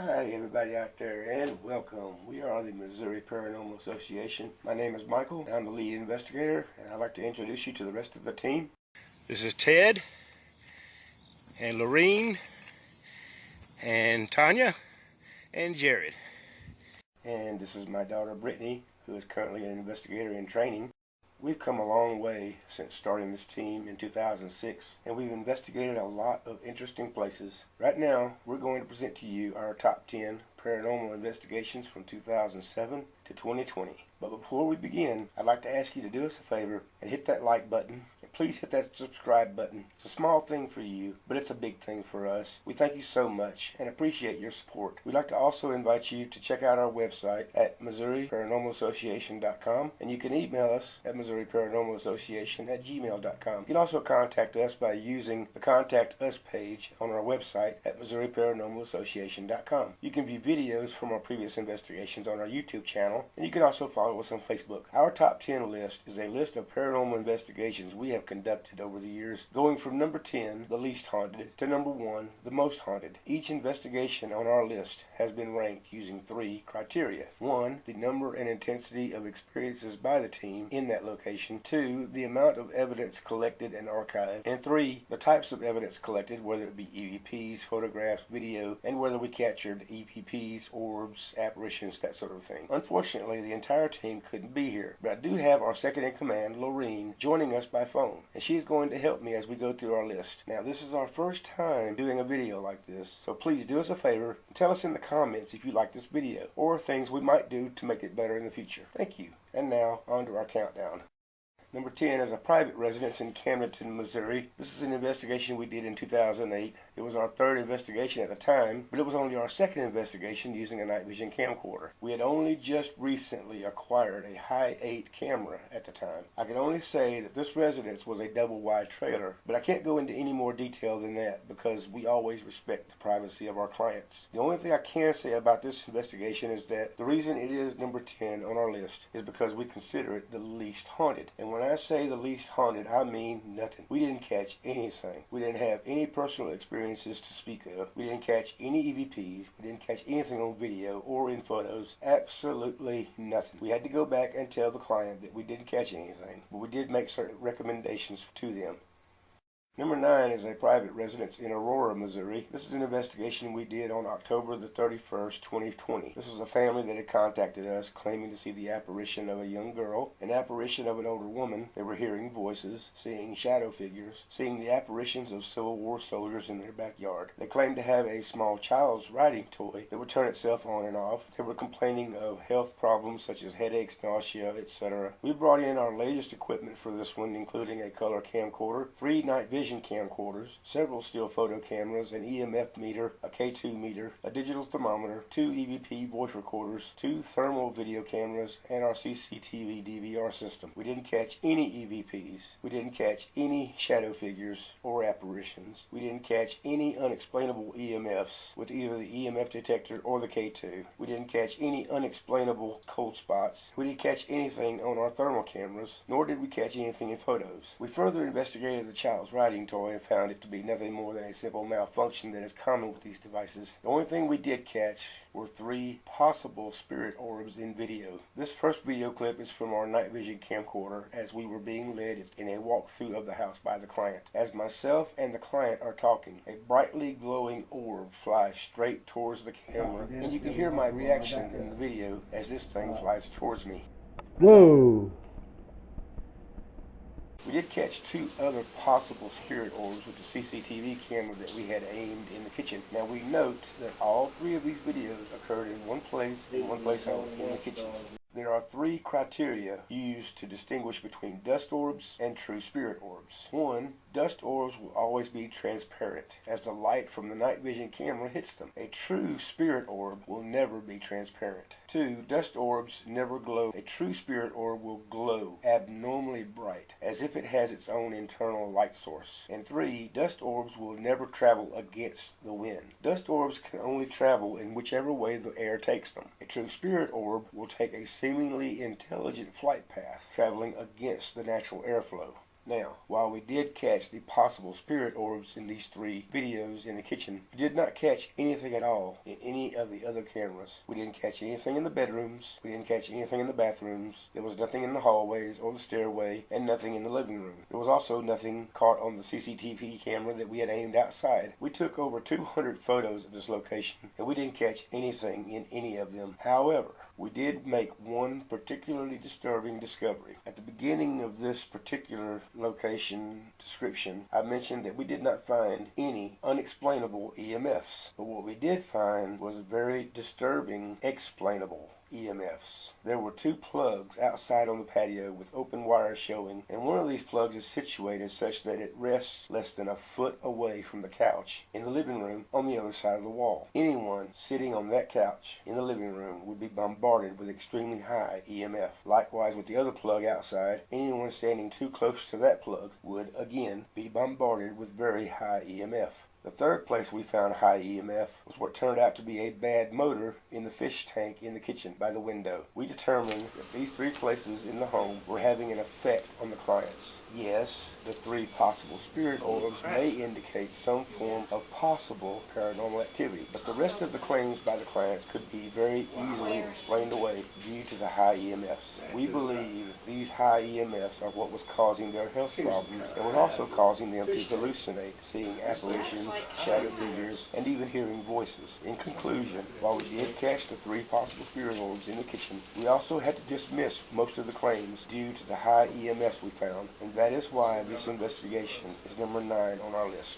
Hi everybody out there, and welcome. We are the Missouri Paranormal Association. My name is Michael. I'm the lead investigator, and I'd like to introduce you to the rest of the team. This is Ted, and Laureen, and Tanya, and Jared. And this is my daughter Brittany, who is currently an investigator in training. We've come a long way since starting this team in 2006, and we've investigated a lot of interesting places. Right now, we're going to present to you our top 10 paranormal investigations from 2007 to 2020. But before we begin, I'd like to ask you to do us a favor and hit that like button, and please hit that subscribe button. It's a small thing for you, but it's a big thing for us. We thank you so much and appreciate your support. We'd like to also invite you to check out our website at MissouriParanormalAssociation.com, and you can email us at MissouriParanormalAssociation@gmail.com. You can also contact us by using the Contact Us page on our website at MissouriParanormalAssociation.com. You can view videos from our previous investigations on our YouTube channel, and you can also follow us on Facebook. Our top 10 list is a list of paranormal investigations we have conducted over the years, going from number 10, the least haunted, to number 1, the most haunted. Each investigation on our list has been ranked using 3 criteria. 1, the number and intensity of experiences by the team in that location. 2, the amount of evidence collected and archived. And 3, the types of evidence collected, whether it be EVPs, photographs, video, and whether we captured EVPs, orbs, apparitions, that sort of thing. Unfortunately, the entire team couldn't be here, but I do have our second in command, Laureen, joining us by phone, and she's going to help me as we go through our list. Now, this is our first time doing a video like this, so please do us a favor and tell us in the comments if you like this video, or things we might do to make it better in the future. Thank you. And now, on to our countdown. Number 10 is a private residence in Camdenton, Missouri. This is an investigation we did in 2008. It was our third investigation at the time, but it was only our second investigation using a night vision camcorder. We had only just recently acquired a high 8 camera at the time. I can only say that this residence was a double wide trailer, but I can't go into any more detail than that because we always respect the privacy of our clients. The only thing I can say about this investigation is that the reason it is number 10 on our list is because we consider it the least haunted. And when I say the least haunted, I mean nothing. We didn't catch anything. We didn't have any personal experiences to speak of. We didn't catch any EVPs. We didn't catch anything on video or in photos. Absolutely nothing. We had to go back and tell the client that we didn't catch anything, but we did make certain recommendations to them. Number 9 is a private residence in Aurora, Missouri. This is an investigation we did on October the 31st, 2020. This was a family that had contacted us claiming to see the apparition of a young girl, an apparition of an older woman. They were hearing voices, seeing shadow figures, seeing the apparitions of Civil War soldiers in their backyard. They claimed to have a small child's riding toy that would turn itself on and off. They were complaining of health problems such as headaches, nausea, etc. We brought in our latest equipment for this one, including a color camcorder, 3 night vision camcorders, several still photo cameras, an EMF meter, a K2 meter, a digital thermometer, 2 EVP voice recorders, 2 thermal video cameras, and our CCTV DVR system. We didn't catch any EVPs. We didn't catch any shadow figures or apparitions. We didn't catch any unexplainable EMFs with either the EMF detector or the K2. We didn't catch any unexplainable cold spots. We didn't catch anything on our thermal cameras, nor did we catch anything in photos. We further investigated the child's riding toy and found it to be nothing more than a simple malfunction that is common with these devices. The only thing we did catch were 3 possible spirit orbs in video. This first video clip is from our night vision camcorder as we were being led in a walkthrough of the house by the client. As myself and the client are talking, a brightly glowing orb flies straight towards the camera, and you can hear my reaction in the video as this thing flies towards me. Whoa! We did catch 2 other possible spirit orbs with the CCTV camera that we had aimed in the kitchen. Now we note that all 3 of these videos occurred in one place and one place only, in the kitchen. There are 3 criteria used to distinguish between dust orbs and true spirit orbs. 1. Dust orbs will always be transparent as the light from the night vision camera hits them. A true spirit orb will never be transparent. 2. Dust orbs never glow. A true spirit orb will glow abnormally bright, as if it has its own internal light source. And 3. Dust orbs will never travel against the wind. Dust orbs can only travel in whichever way the air takes them. A true spirit orb will take a seemingly intelligent flight path, traveling against the natural airflow. Now, while we did catch the possible spirit orbs in these 3 videos in the kitchen, we did not catch anything at all in any of the other cameras. We didn't catch anything in the bedrooms, we didn't catch anything in the bathrooms, there was nothing in the hallways or the stairway, and nothing in the living room. There was also nothing caught on the CCTV camera that we had aimed outside. We took over 200 photos of this location, and we didn't catch anything in any of them. However, we did make one particularly disturbing discovery. At the beginning of this particular location description, I mentioned that we did not find any unexplainable EMFs, but what we did find was very disturbing explainable EMFs. There were 2 plugs outside on the patio with open wires showing, and one of these plugs is situated such that it rests less than a foot away from the couch in the living room on the other side of the wall. Anyone sitting on that couch in the living room would be bombarded with extremely high EMF. Likewise with the other plug outside, anyone standing too close to that plug would again be bombarded with very high EMF. The third place we found high EMF was what turned out to be a bad motor in the fish tank in the kitchen by the window. We determined that these 3 places in the home were having an effect on the clients. Yes, the 3 possible spirit orbs may indicate some form of possible paranormal activity, but the rest of the claims by the clients could be very easily explained away due to the high EMFs. We believe these high EMFs are what was causing their health problems and was also causing them to hallucinate, seeing apparitions, shadow figures, and even hearing voices. In conclusion, while we did catch the 3 possible spirit orbs in the kitchen, we also had to dismiss most of the claims due to the high EMFs we found, and that is why this investigation is number 9 on our list.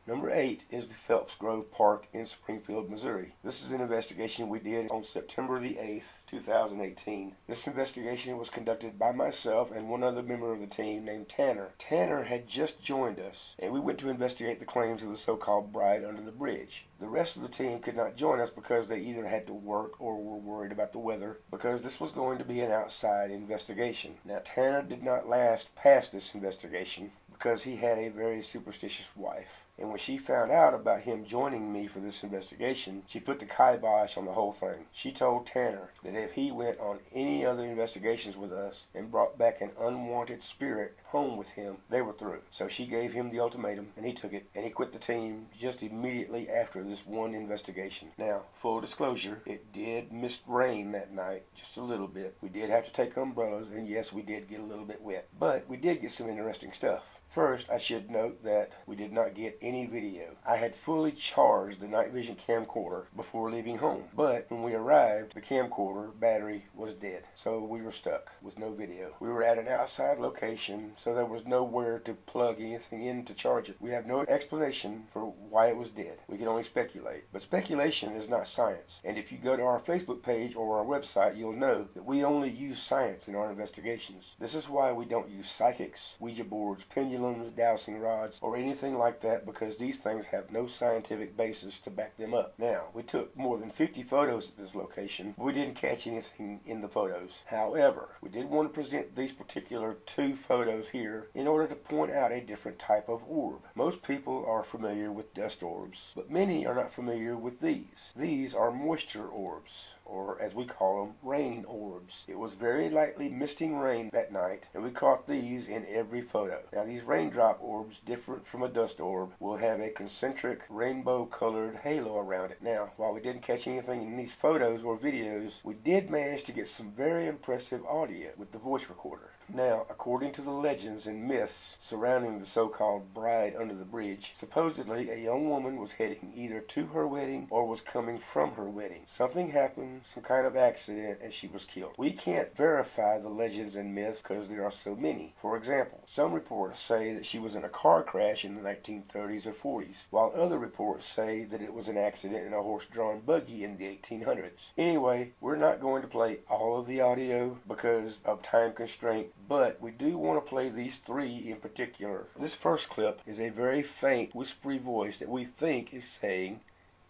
Number 8 is the Phelps Grove Park in Springfield, Missouri. This is an investigation we did on September the 8th, 2018. This investigation was conducted by myself and one other member of the team named Tanner. Tanner had just joined us, and we went to investigate the claims of the so-called bride under the bridge. The rest of the team could not join us because they either had to work or were worried about the weather, because this was going to be an outside investigation. Now, Tanner did not last past this investigation because he had a very superstitious wife. And when she found out about him joining me for this investigation, she put the kibosh on the whole thing. She told Tanner that if he went on any other investigations with us and brought back an unwanted spirit home with him, they were through. So she gave him the ultimatum, and he took it, and he quit the team just immediately after this one investigation. Now, full disclosure, it did mist rain that night, just a little bit. We did have to take umbrellas, and yes, we did get a little bit wet. But we did get some interesting stuff. First, I should note that we did not get any video. I had fully charged the night vision camcorder before leaving home, but when we arrived, the camcorder battery was dead, so we were stuck with no video. We were at an outside location, so there was nowhere to plug anything in to charge it. We have no explanation for why it was dead. We can only speculate, but speculation is not science. And if you go to our Facebook page or our website, you'll know that we only use science in our investigations. This is why we don't use psychics, Ouija boards, pendulums, dowsing rods, or anything like that, because these things have no scientific basis to back them up. Now, we took more than 50 photos at this location, but we didn't catch anything in the photos. However, we did want to present these particular 2 photos here in order to point out a different type of orb. Most people are familiar with dust orbs, but many are not familiar with these. These are moisture orbs, or as we call them, rain orbs. It was very lightly misting rain that night, and we caught these in every photo. Now, these raindrop orbs, different from a dust orb, will have a concentric rainbow-colored halo around it. Now, while we didn't catch anything in these photos or videos, we did manage to get some very impressive audio with the voice recorder. Now, according to the legends and myths surrounding the so-called bride under the bridge, supposedly a young woman was heading either to her wedding or was coming from her wedding. Something happened, some kind of accident, and she was killed. We can't verify the legends and myths because there are so many. For example, some reports say that she was in a car crash in the 1930s or 40s, while other reports say that it was an accident in a horse-drawn buggy in the 1800s. Anyway, we're not going to play all of the audio because of time constraint, but we do want to play these 3 in particular. This first clip is a very faint, whispery voice that we think is saying,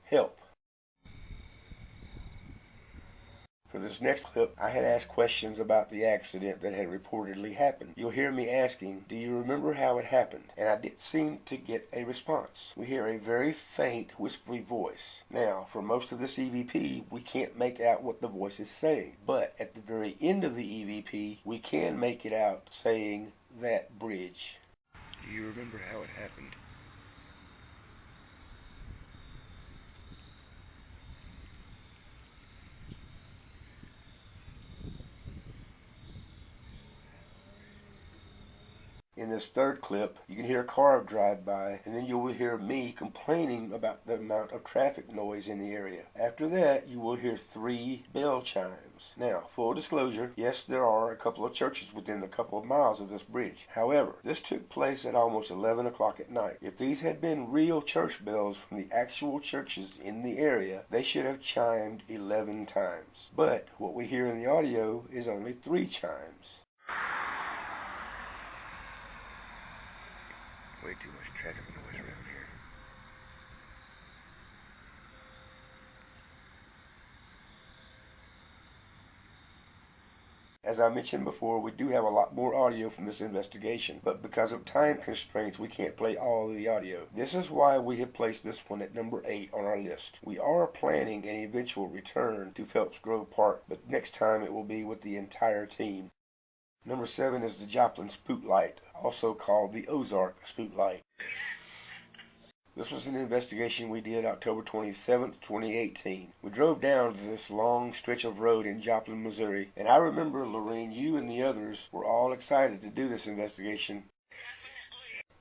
"Help." For this next clip, I had asked questions about the accident that had reportedly happened. You'll hear me asking, "Do you remember how it happened?" And I did seem to get a response. We hear a very faint, whispery voice. Now, for most of this EVP, we can't make out what the voice is saying. But at the very end of the EVP, we can make it out saying, that bridge. Do you remember how it happened? In this third clip, you can hear a car drive by, and then you will hear me complaining about the amount of traffic noise in the area. After that, you will hear 3 bell chimes. Now, full disclosure, yes, there are a couple of churches within a couple of miles of this bridge. However, this took place at almost 11 o'clock at night. If these had been real church bells from the actual churches in the area, they should have chimed 11 times. But what we hear in the audio is only 3 chimes. Way too much traffic noise around here. As I mentioned before, we do have a lot more audio from this investigation, but because of time constraints, we can't play all of the audio. This is why we have placed this one at number 8 on our list. We are planning an eventual return to Phelps Grove Park, but next time it will be with the entire team. Number 7 is the Joplin Spook Light, also called the Ozark Spook Light. This was an investigation we did October 27th, 2018. We drove down to this long stretch of road in Joplin, Missouri, and I remember, Laureen, you and the others were all excited to do this investigation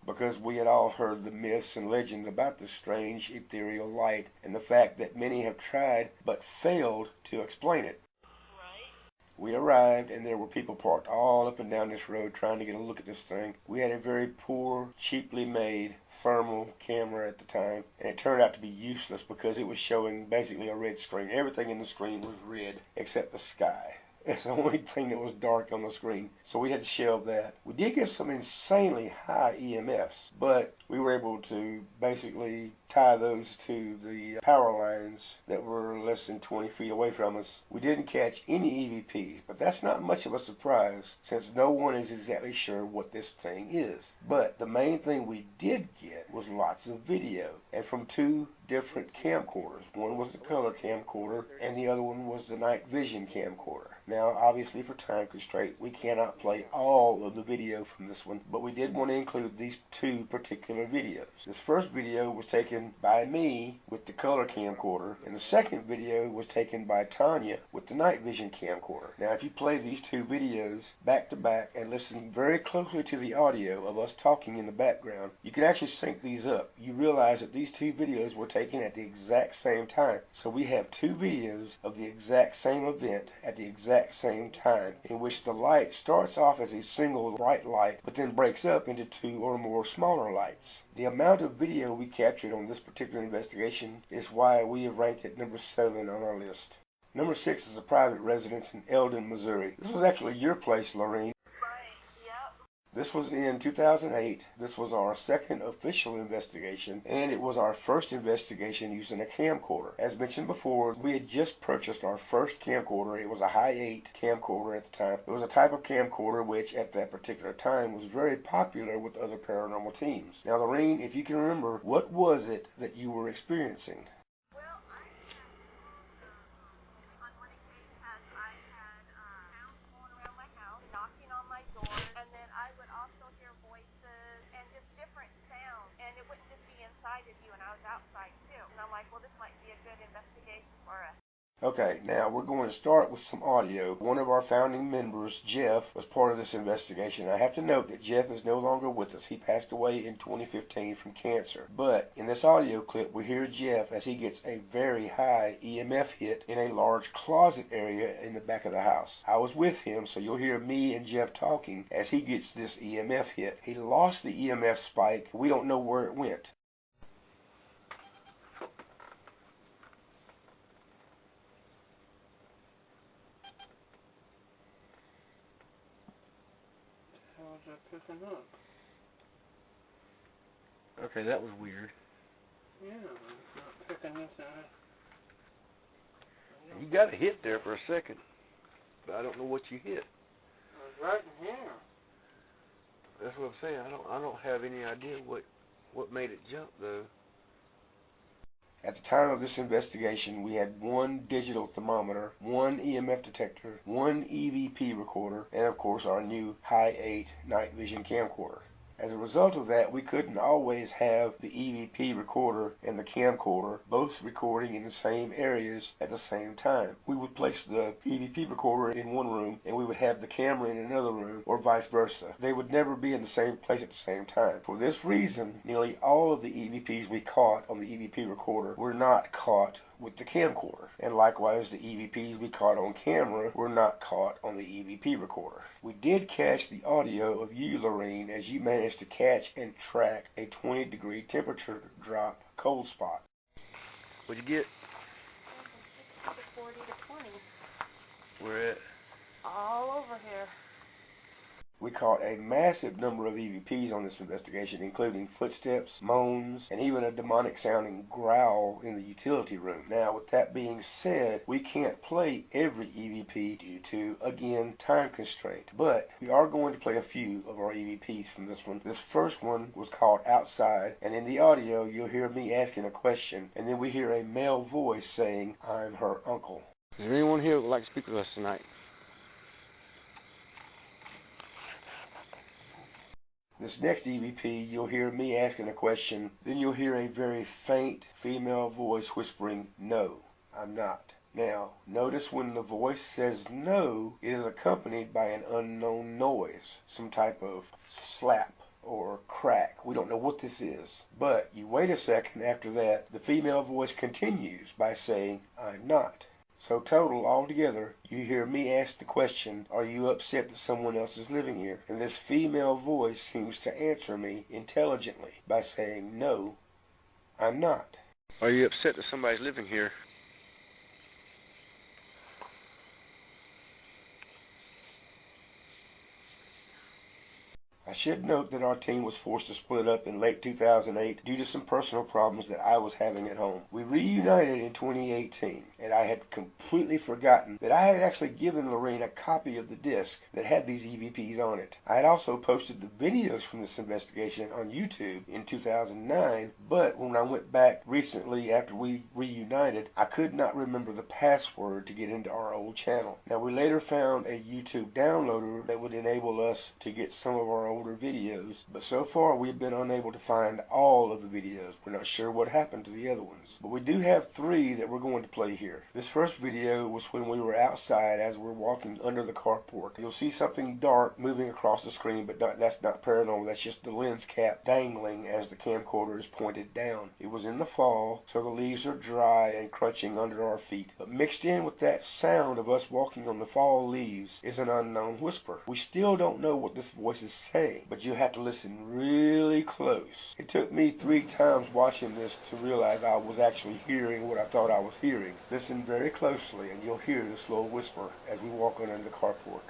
because we had all heard the myths and legends about this strange ethereal light and the fact that many have tried but failed to explain it. We arrived, and there were people parked all up and down this road trying to get a look at this thing. We had a very poor, cheaply made thermal camera at the time, and it turned out to be useless because it was showing basically a red screen. Everything in the screen was red except the sky. It's the only thing that was dark on the screen, so we had to shelve that. We did get some insanely high EMFs, but we were able to basically tie those to the power lines that were less than 20 feet away from us. We didn't catch any EVPs, but that's not much of a surprise since no one is exactly sure what this thing is. But the main thing we did get was lots of video, and from 2 different camcorders. One was the color camcorder, and the other one was the night vision camcorder. Now, obviously, for time constraint, we cannot play all of the video from this one, but we did want to include these 2 particular videos. This first video was taken by me with the color camcorder, and the second video was taken by Tanya with the night vision camcorder. Now, if you play these 2 videos back to back and listen very closely to the audio of us talking in the background, you can actually sync these up. You realize that these 2 videos were taken at the exact same time. So we have 2 videos of the exact same event at the exact same time, in which the light starts off as a single bright light, but then breaks up into 2 or more smaller lights. The amount of video we captured on this particular investigation is why we have ranked it number 7 on our list. Number 6 is a private residence in Eldon, Missouri. This was actually your place, Laureen. This was in 2008. This was our second official investigation, and it was our first investigation using a camcorder. As mentioned before, we had just purchased our first camcorder. It was a high 8 camcorder at the time. It was a type of camcorder which, at that particular time, was very popular with other paranormal teams. Now, Laureen, if you can remember, what was it that you were experiencing? Okay, now we're going to start with some audio. One of our founding members, Jeff, was part of this investigation. I have to note that Jeff is no longer with us. He passed away in 2015 from cancer. But in this audio clip, we hear Jeff as he gets a very high EMF hit in a large closet area in the back of the house. I was with him, so you'll hear me and Jeff talking as he gets this EMF hit. He lost the EMF spike. We don't know where it went. Picking up. Okay, that was weird. Yeah, it's not picking this out. You got a hit there for a second, but I don't know what you hit. It was right in here. That's what I'm saying. I don't have any idea what made it jump though. At the time of this investigation, we had one digital thermometer, one EMF detector, one EVP recorder, and of course our new High 8 night vision camcorder. As a result of that, we couldn't always have the EVP recorder and the camcorder both recording in the same areas at the same time. We would place the EVP recorder in one room and we would have the camera in another room, or vice versa. They would never be in the same place at the same time. For this reason, nearly all of the EVPs we caught on the EVP recorder were not caught with the camcorder, and likewise the EVPs we caught on camera were not caught on the EVP recorder. We did catch the audio of you, Laureen, as you managed to catch and track a 20-degree temperature drop cold spot. What'd you get? 40 to 20. Where at? All over here. We caught a massive number of EVPs on this investigation, including footsteps, moans, and even a demonic-sounding growl in the utility room. Now, with that being said, we can't play every EVP due to, again, time constraint. But we are going to play a few of our EVPs from this one. This first one was called Outside, and in the audio, you'll hear me asking a question, and then we hear a male voice saying, "I'm her uncle." Is there anyone here who would like to speak with us tonight? This next EVP, you'll hear me asking a question, then you'll hear a very faint female voice whispering, "No, I'm not." Now, notice when the voice says no, it is accompanied by an unknown noise, some type of slap or crack. We don't know what this is. But you wait a second after that, the female voice continues by saying, "I'm not." So total, altogether, you hear me ask the question, "Are you upset that someone else is living here?" And this female voice seems to answer me intelligently by saying, "No, I'm not." Are you upset that somebody's living here? I should note that our team was forced to split up in late 2008 due to some personal problems that I was having at home. We reunited in 2018, and I had completely forgotten that I had actually given Laureen a copy of the disc that had these EVPs on it. I had also posted the videos from this investigation on YouTube in 2009, but when I went back recently after we reunited, I could not remember the password to get into our old channel. Now, we later found a YouTube downloader that would enable us to get some of our older videos, but so far we've been unable to find all of the videos. We're not sure what happened to the other ones, but we do have 3 that we're going to play here. This first video was when we were outside as we're walking under the carport. You'll see something dark moving across the screen, but that's not paranormal. That's just the lens cap dangling as the camcorder is pointed down. It was in the fall, so the leaves are dry and crunching under our feet, but mixed in with that sound of us walking on the fall leaves is an unknown whisper. We still don't know what this voice is saying, but you have to listen really close. It took me 3 times watching this to realize I was actually hearing what I thought I was hearing. Listen very closely and you'll hear the slow whisper as we walk under the carport.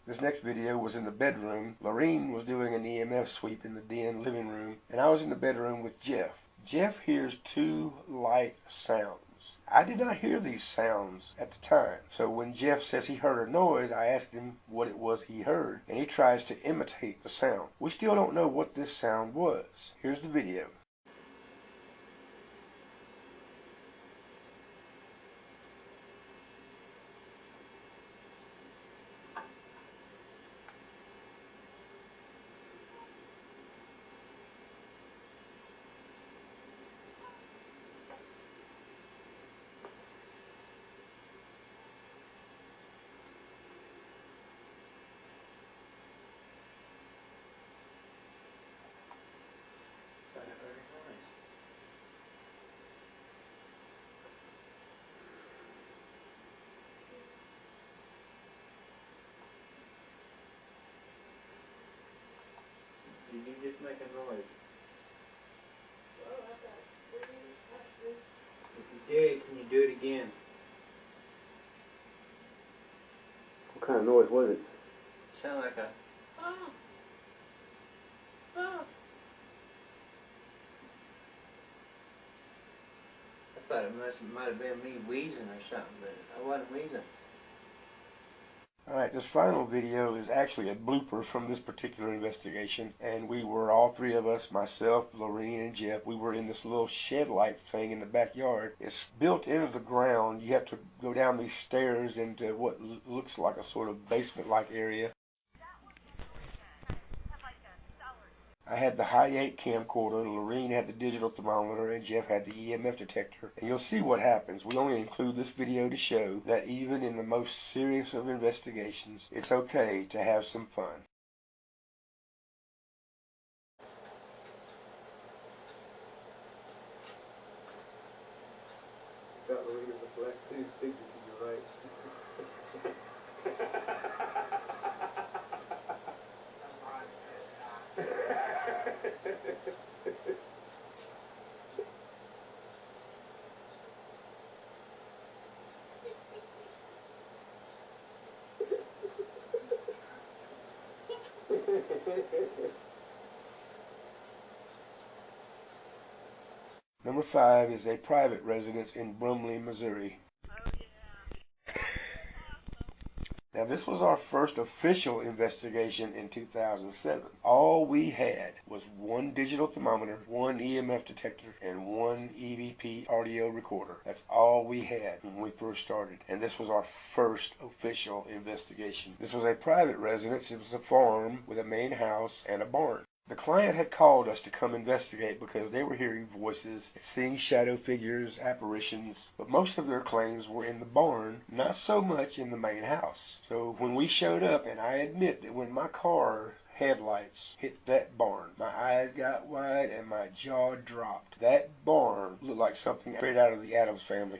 This next video was in the bedroom. Laureen was doing an EMF sweep in the den living room, and I was in the bedroom with Jeff. Jeff hears 2 light sounds. I did not hear these sounds at the time, so when Jeff says he heard a noise, I asked him what it was he heard, and he tries to imitate the sound. We still don't know what this sound was. Here's the video. Did you just make a noise? If you did, can you do it again? kind of noise was it? Sound like a... Oh. Oh. I thought it might have been me wheezing or something, but I wasn't wheezing. Alright, this final video is actually a blooper from this particular investigation, and we were, all three of us, myself, Laureen, and Jeff, we were in this little shed-like thing in the backyard. It's built into the ground. You have to go down these stairs into what looks like a sort of basement-like area. I had the high-8 camcorder, Laureen had the digital thermometer, and Jeff had the EMF detector. And you'll see what happens. We only include this video to show that even in the most serious of investigations, it's okay to have some fun. Got Laureen with the black tooth signature to your right. Number 5 is a private residence in Bromley, Missouri. Now, this was our first official investigation in 2007. All we had was one digital thermometer, one EMF detector, and one EVP audio recorder. That's all we had when we first started. And this was our first official investigation. This was a private residence. It was a farm with a main house and a barn. The client had called us to come investigate because they were hearing voices, seeing shadow figures, apparitions, but most of their claims were in the barn, not so much in the main house. So when we showed up, and I admit that when my car headlights hit that barn, my eyes got wide and my jaw dropped. That barn looked like something straight out of the Addams Family.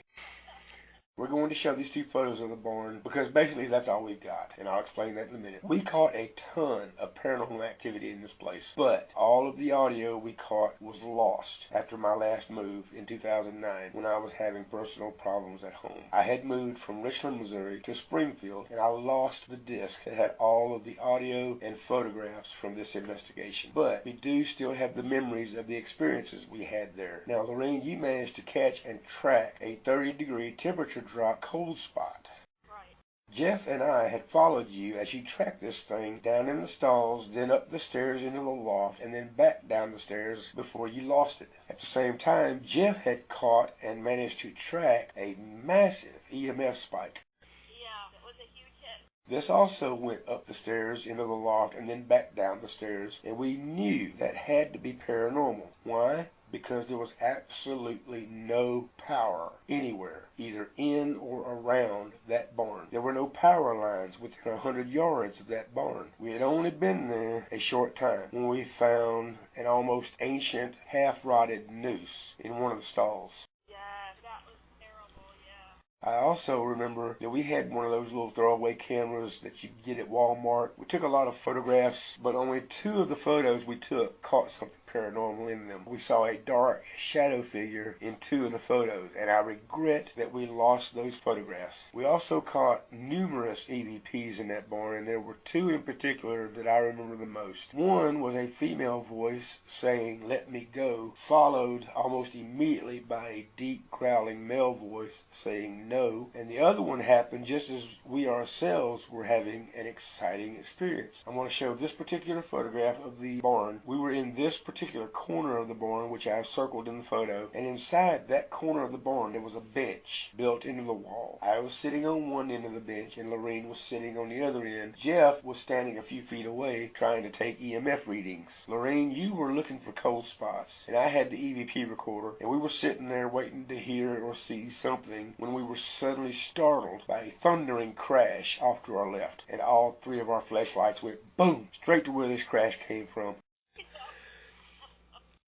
We're going to show these two photos of the barn because basically that's all we've got, and I'll explain that in a minute. We caught a ton of paranormal activity in this place, but all of the audio we caught was lost after my last move in 2009 when I was having personal problems at home. I had moved from Richland, Missouri to Springfield, and I lost the disc that had all of the audio and photographs from this investigation. But we do still have the memories of the experiences we had there. Now, Laureen, you managed to catch and track a 30-degree temperature drop cold spot. Right. Jeff and I had followed you as you tracked this thing down in the stalls, then up the stairs into the loft, and then back down the stairs before you lost it. At the same time, Jeff had caught and managed to track a massive EMF spike. Yeah, it was a huge hit. This also went up the stairs into the loft and then back down the stairs, and we knew that had to be paranormal. Why? Because there was absolutely no power anywhere, either in or around that barn. There were no power lines within 100 yards of that barn. We had only been there a short time when we found an almost ancient, half-rotted noose in one of the stalls. Yeah, that was terrible, yeah. I also remember that we had one of those little throwaway cameras that you get at Walmart. We took a lot of photographs, but only 2 of the photos we took caught something paranormal in them. We saw a dark shadow figure in 2 of the photos, and I regret that we lost those photographs. We also caught numerous EVPs in that barn, and there were 2 in particular that I remember the most. One was a female voice saying, "Let me go," followed almost immediately by a deep growling male voice saying no, and the other one happened just as we ourselves were having an exciting experience. I want to show this particular photograph of the barn. We were in this particular corner of the barn, which I have circled in the photo, and inside that corner of the barn there was a bench built into the wall. I was sitting on one end of the bench and Laureen was sitting on the other end. Jeff was standing a few feet away trying to take EMF readings. Laureen, you were looking for cold spots, and I had the EVP recorder, and we were sitting there waiting to hear or see something when we were suddenly startled by a thundering crash off to our left, and all 3 of our flashlights went boom straight to where this crash came from.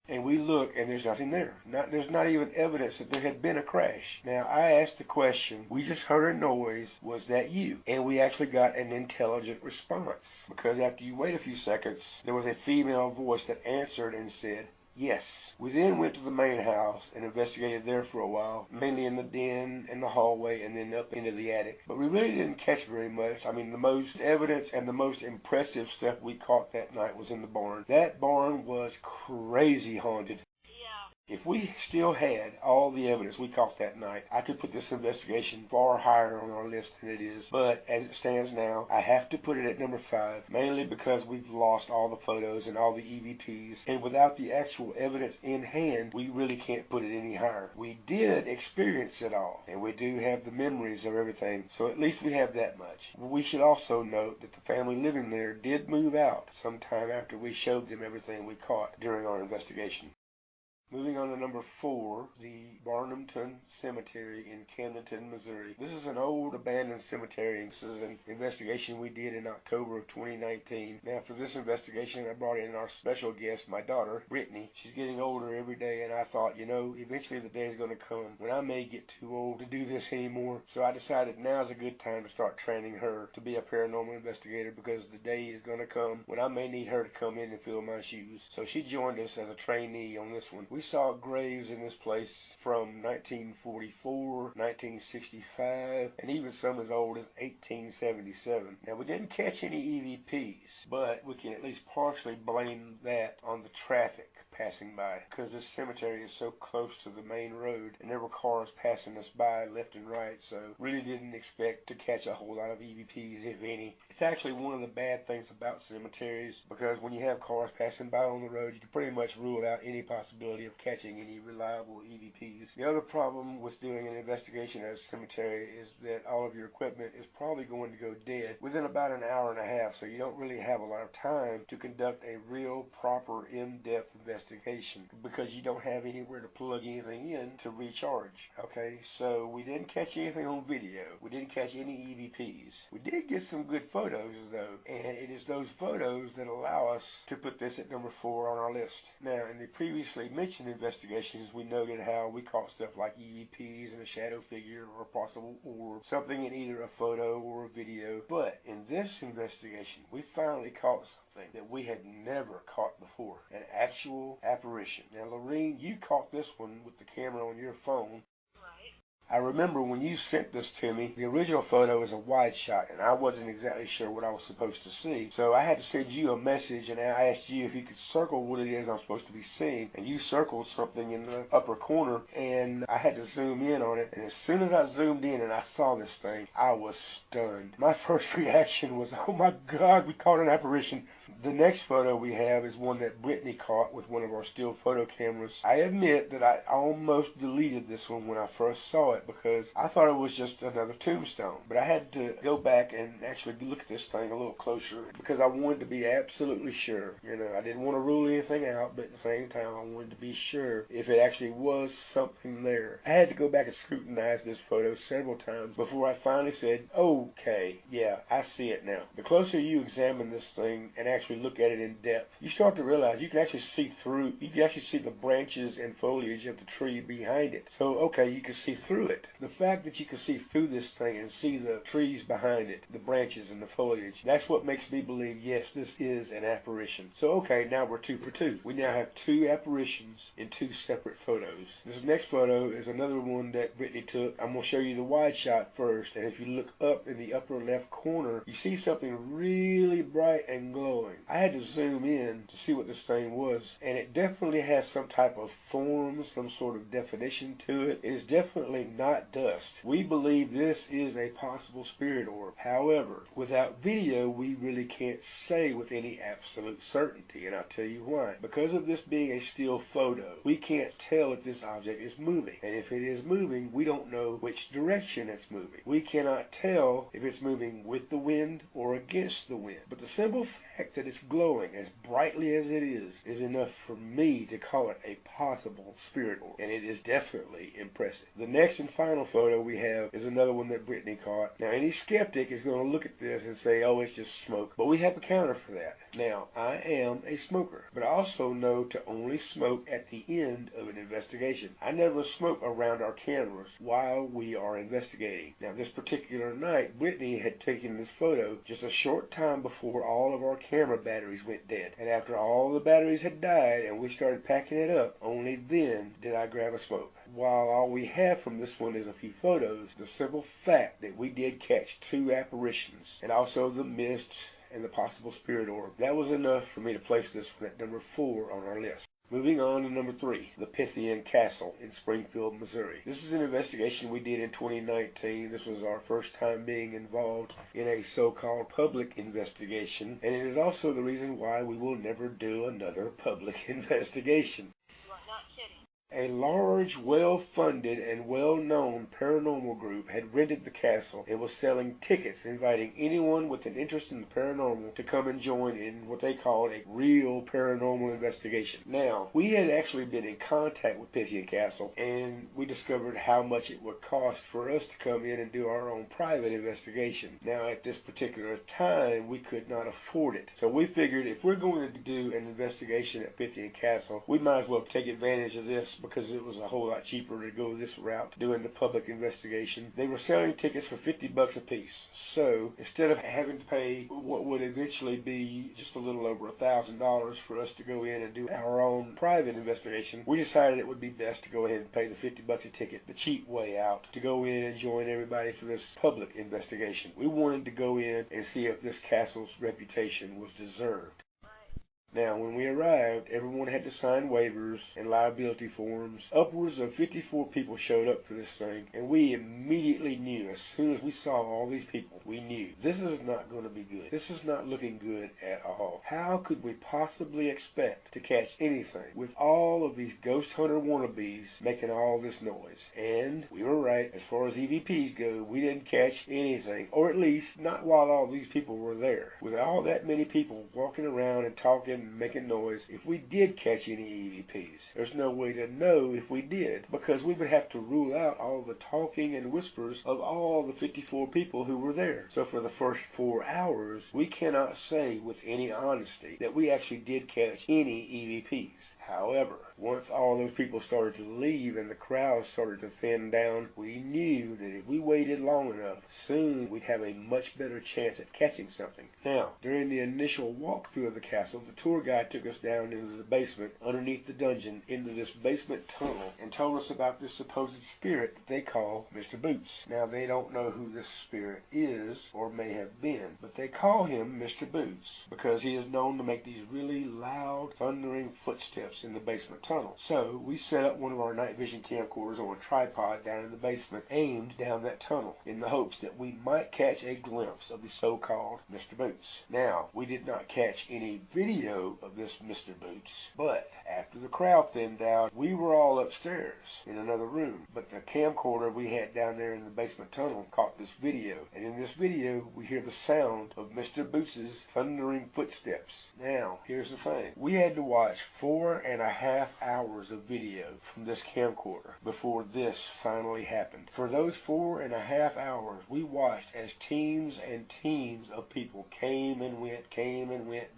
And we look, and there's nothing there. There's not even evidence that there had been a crash. Now, I asked the question, we just heard a noise, was that you? And we actually got an intelligent response. Because after you wait a few seconds, there was a female voice that answered and said, Yes. We then went to the main house and investigated there for a while, mainly in the den and the hallway and then up into the attic. But we really didn't catch very much. I mean, the most evidence and the most impressive stuff we caught that night was in the barn. That barn was crazy haunted. If we still had all the evidence we caught that night, I could put this investigation far higher on our list than it is. But as it stands now, I have to put it at number 5, mainly because we've lost all the photos and all the EVPs. And without the actual evidence in hand, we really can't put it any higher. We did experience it all, and we do have the memories of everything, so at least we have that much. We should also note that the family living there did move out sometime after we showed them everything we caught during our investigation. Moving on to number 4, the Barnhampton Cemetery in Camdenton, Missouri. This is an old abandoned cemetery. This is an investigation we did in October of 2019. Now, for this investigation, I brought in our special guest, my daughter, Brittany. She's getting older every day, and I thought, you know, eventually the day is going to come when I may get too old to do this anymore. So I decided now's a good time to start training her to be a paranormal investigator, because the day is going to come when I may need her to come in and fill my shoes. So she joined us as a trainee on this one. We saw graves in this place from 1944, 1965, and even some as old as 1877. Now, we didn't catch any EVPs, but we can at least partially blame that on the traffic passing by, because this cemetery is so close to the main road and there were cars passing us by left and right, so really didn't expect to catch a whole lot of EVPs, if any. It's actually one of the bad things about cemeteries, because when you have cars passing by on the road, you can pretty much rule out any possibility of catching any reliable EVPs. The other problem with doing an investigation at a cemetery is that all of your equipment is probably going to go dead within about an hour and a half, so you don't really have a lot of time to conduct a real, proper, in-depth investigation, because you don't have anywhere to plug anything in to recharge. Okay, so we didn't catch anything on video. We didn't catch any EVPs. We did get some good photos, though, and it is those photos that allow us to put this at number 4 on our list. Now, in the previously mentioned investigations, we noted how we caught stuff like EVPs and a shadow figure or a possible orb, something in either a photo or a video. But in this investigation, we finally caught something that we had never caught before, an actual apparition. Now, Laureen, you caught this one with the camera on your phone. I remember when you sent this to me, the original photo is a wide shot, and I wasn't exactly sure what I was supposed to see. So I had to send you a message, and I asked you if you could circle what it is I'm supposed to be seeing. And you circled something in the upper corner, and I had to zoom in on it. And as soon as I zoomed in and I saw this thing, I was stunned. My first reaction was, oh my God, we caught an apparition. The next photo we have is one that Brittany caught with one of our still photo cameras. I admit that I almost deleted this one when I first saw it, because I thought it was just another tombstone. But I had to go back and actually look at this thing a little closer, because I wanted to be absolutely sure. You know, I didn't want to rule anything out, but at the same time I wanted to be sure if it actually was something there. I had to go back and scrutinize this photo several times before I finally said, okay, yeah, I see it now. The closer you examine this thing and actually look at it in depth, you start to realize you can actually see through, you can actually see the branches and foliage of the tree behind it. So, okay, you can see through it. The fact that you can see through this thing and see the trees behind it, the branches and the foliage, that's what makes me believe, yes, this is an apparition. So, okay, now we're 2 for 2. We now have 2 apparitions in 2 separate photos. This next photo is another one that Brittany took. I'm going to show you the wide shot first, and if you look up in the upper left corner, you see something really bright and glowing. I had to zoom in to see what this thing was, and it definitely has some type of form, some sort of definition to it. It is definitely not dust. We believe this is a possible spirit orb. However, without video, we really can't say with any absolute certainty, and I'll tell you why. Because of this being a still photo, we can't tell if this object is moving, and if it is moving, we don't know which direction it's moving. We cannot tell if it's moving with the wind or against the wind. But the simple fact that it's glowing as brightly as it is enough for me to call it a possible spirit orb, and it is definitely impressive. The next and and final photo we have is another one that Brittany caught. Now, any skeptic is going to look at this and say, oh, it's just smoke. But we have a counter for that. Now, I am a smoker, but I also know to only smoke at the end of an investigation. I never smoke around our cameras while we are investigating. Now, this particular night, Brittany had taken this photo just a short time before all of our camera batteries went dead. And after all the batteries had died and we started packing it up, only then did I grab a smoke. While all we have from this one is a few photos, the simple fact that we did catch 2 apparitions and also the mist and the possible spirit orb, that was enough for me to place this one at number 4 on our list. Moving on to number 3, the Pythian Castle in Springfield, Missouri. This is an investigation we did in 2019. This was our first time being involved in a so-called public investigation, and it is also the reason why we will never do another public investigation. You are not kidding. A large, well-funded, and well-known paranormal group had rented the castle and was selling tickets inviting anyone with an interest in the paranormal to come and join in what they called a real paranormal investigation. Now, we had actually been in contact with Pythian Castle, and we discovered how much it would cost for us to come in and do our own private investigation. Now, at this particular time, we could not afford it. So we figured if we're going to do an investigation at Pythian Castle, we might as well take advantage of this, because it was a whole lot cheaper to go this route, doing the public investigation. They were selling tickets for $50 a piece. So instead of having to pay what would eventually be just a little over $1,000 for us to go in and do our own private investigation, we decided it would be best to go ahead and pay the $50 a ticket, the cheap way out, to go in and join everybody for this public investigation. We wanted to go in and see if this castle's reputation was deserved. Now, when we arrived, everyone had to sign waivers and liability forms. Upwards of 54 people showed up for this thing, and we immediately knew, as soon as we saw all these people, we knew this is not going to be good. This is not looking good at all. How could we possibly expect to catch anything with all of these ghost hunter wannabes making all this noise? And we were right. As far as EVPs go, we didn't catch anything, or at least not while all these people were there. With all that many people walking around and talking and making noise, if we did catch any EVPs, there's no way to know if we did, because we would have to rule out all the talking and whispers of all the 54 people who were there. So for the first 4 hours, we cannot say with any honesty that we actually did catch any EVPs. However, once all those people started to leave and the crowd started to thin down, we knew that if we waited long enough, soon we'd have a much better chance at catching something. Now, during the initial walkthrough of the castle, the tour guide took us down into the basement, underneath the dungeon, into this basement tunnel, and told us about this supposed spirit that they call Mr. Boots. Now, they don't know who this spirit is, or may have been, but they call him Mr. Boots, because he is known to make these really loud, thundering footsteps in the basement tunnel. So we set up one of our night vision camcorders on a tripod down in the basement, aimed down that tunnel, in the hopes that we might catch a glimpse of the so-called Mr. Boots. Now, we did not catch any video of this Mr. Boots, but after the crowd thinned out, we were all upstairs in another room, but the camcorder we had down there in the basement tunnel caught this video, and in this video we hear the sound of Mr. Boots's thundering footsteps. Now, here's the thing. We had to watch 4.5 hours of video from this camcorder before this finally happened. For those 4.5 hours, we watched as teams and teams of people came and went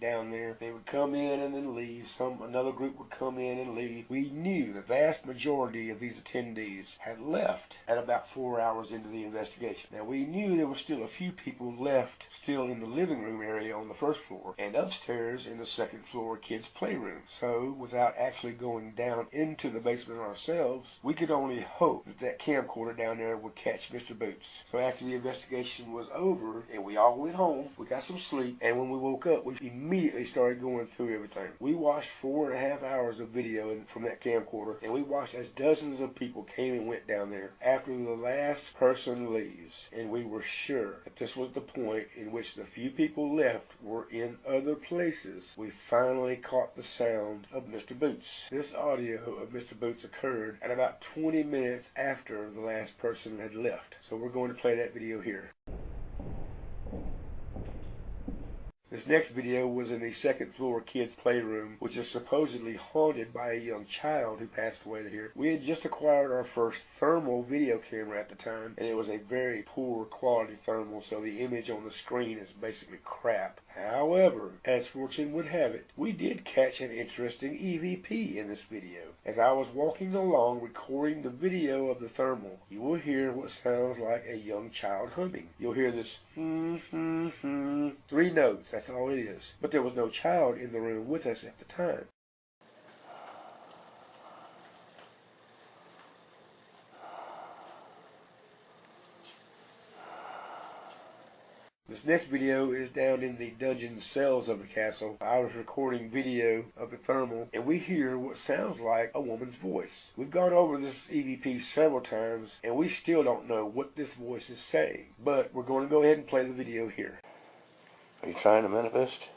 down there. They would come in and then leave. Another group would come in and leave. We knew the vast majority of these attendees had left at about 4 hours into the investigation. Now, we knew there were still a few people left still in the living room area on the first floor, and upstairs in the second floor kids' playroom. So, without actually going down into the basement ourselves, we could only hope that that camcorder down there would catch Mr. Boots. So after the investigation was over and we all went home, we got some sleep, and when we woke up, we immediately started going through everything. We watched 4.5 hours of video from that camcorder, and we watched as dozens of people came and went down there. After the last person leaves, and we were sure that this was the point in which the few people left were in other places, we finally caught the sound of Mr. Boots. This audio of Mr. Boots occurred at about 20 minutes after the last person had left. So we're going to play that video here. This next video was in the second floor kids' playroom, which is supposedly haunted by a young child who passed away here. We had just acquired our first thermal video camera at the time, and it was a very poor quality thermal, so the image on the screen is basically crap. However, as fortune would have it, we did catch an interesting EVP in this video. As I was walking along recording the video of the thermal, you will hear what sounds like a young child humming. You'll hear this 3 notes, that's all it is. But there was no child in the room with us at the time. This next video is down in the dungeon cells of the castle. I was recording video of the thermal, and we hear what sounds like a woman's voice. We've gone over this EVP several times, and we still don't know what this voice is saying. But we're going to go ahead and play the video here. Are you trying to manifest?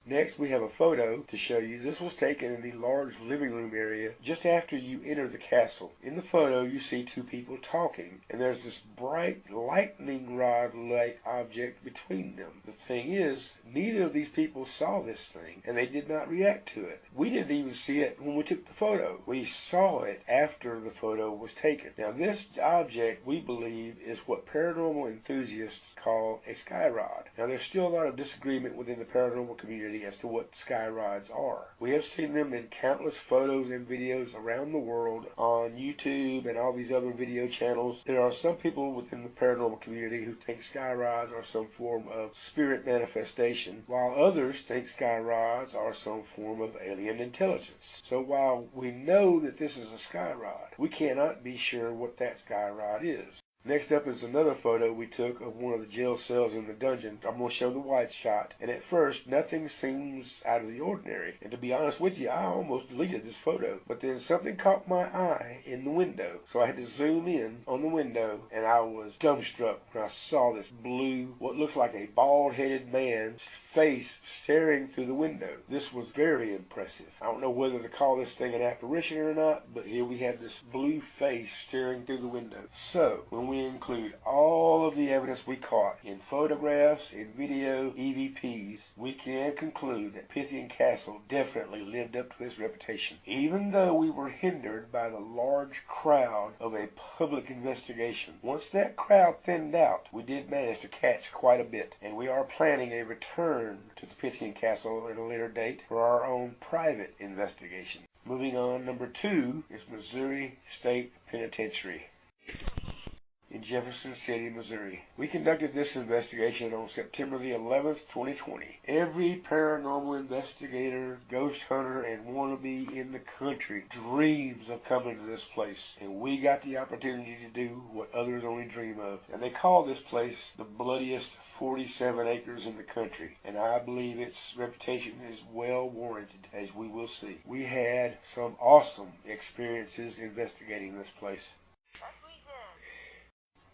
Next, we have a photo to show you. This was taken in the large living room area just after you enter the castle. In the photo, you see 2 people talking, and there's this bright lightning rod-like object between them. The thing is, neither of these people saw this thing, and they did not react to it. We didn't even see it when we took the photo. We saw it after the photo was taken. Now, this object, we believe, is what paranormal enthusiasts call a sky rod. Now, there's still a lot of disagreement within the paranormal community as to what sky rods are. We have seen them in countless photos and videos around the world on YouTube and all these other video channels. There are some people within the paranormal community who think sky rods are some form of spirit manifestation, while others think sky rods are some form of alien intelligence. So while we know that this is a sky rod, we cannot be sure what that sky rod is. Next up is another photo we took of one of the jail cells in the dungeon. I'm going to show the wide shot, and at first nothing seems out of the ordinary. And to be honest with you, I almost deleted this photo, but then something caught my eye in the window. So I had to zoom in on the window, and I was dumbstruck when I saw this blue, what looks like a bald-headed man's face staring through the window. This was very impressive. I don't know whether to call this thing an apparition or not, but here we have this blue face staring through the window. So, when we include all of the evidence we caught in photographs, in video, EVPs, we can conclude that Pythian Castle definitely lived up to its reputation. Even though we were hindered by the large crowd of a public investigation, once that crowd thinned out, we did manage to catch quite a bit, and we are planning a return to the Pythian Castle at a later date for our own private investigation. Moving on, number 2 is Missouri State Penitentiary in Jefferson City, Missouri. We conducted this investigation on September the 11th, 2020. Every paranormal investigator, ghost hunter, and wannabe in the country dreams of coming to this place, and we got the opportunity to do what others only dream of. And they call this place the bloodiest 47 acres in the country, and I believe its reputation is well warranted, as we will see. We had some awesome experiences investigating this place.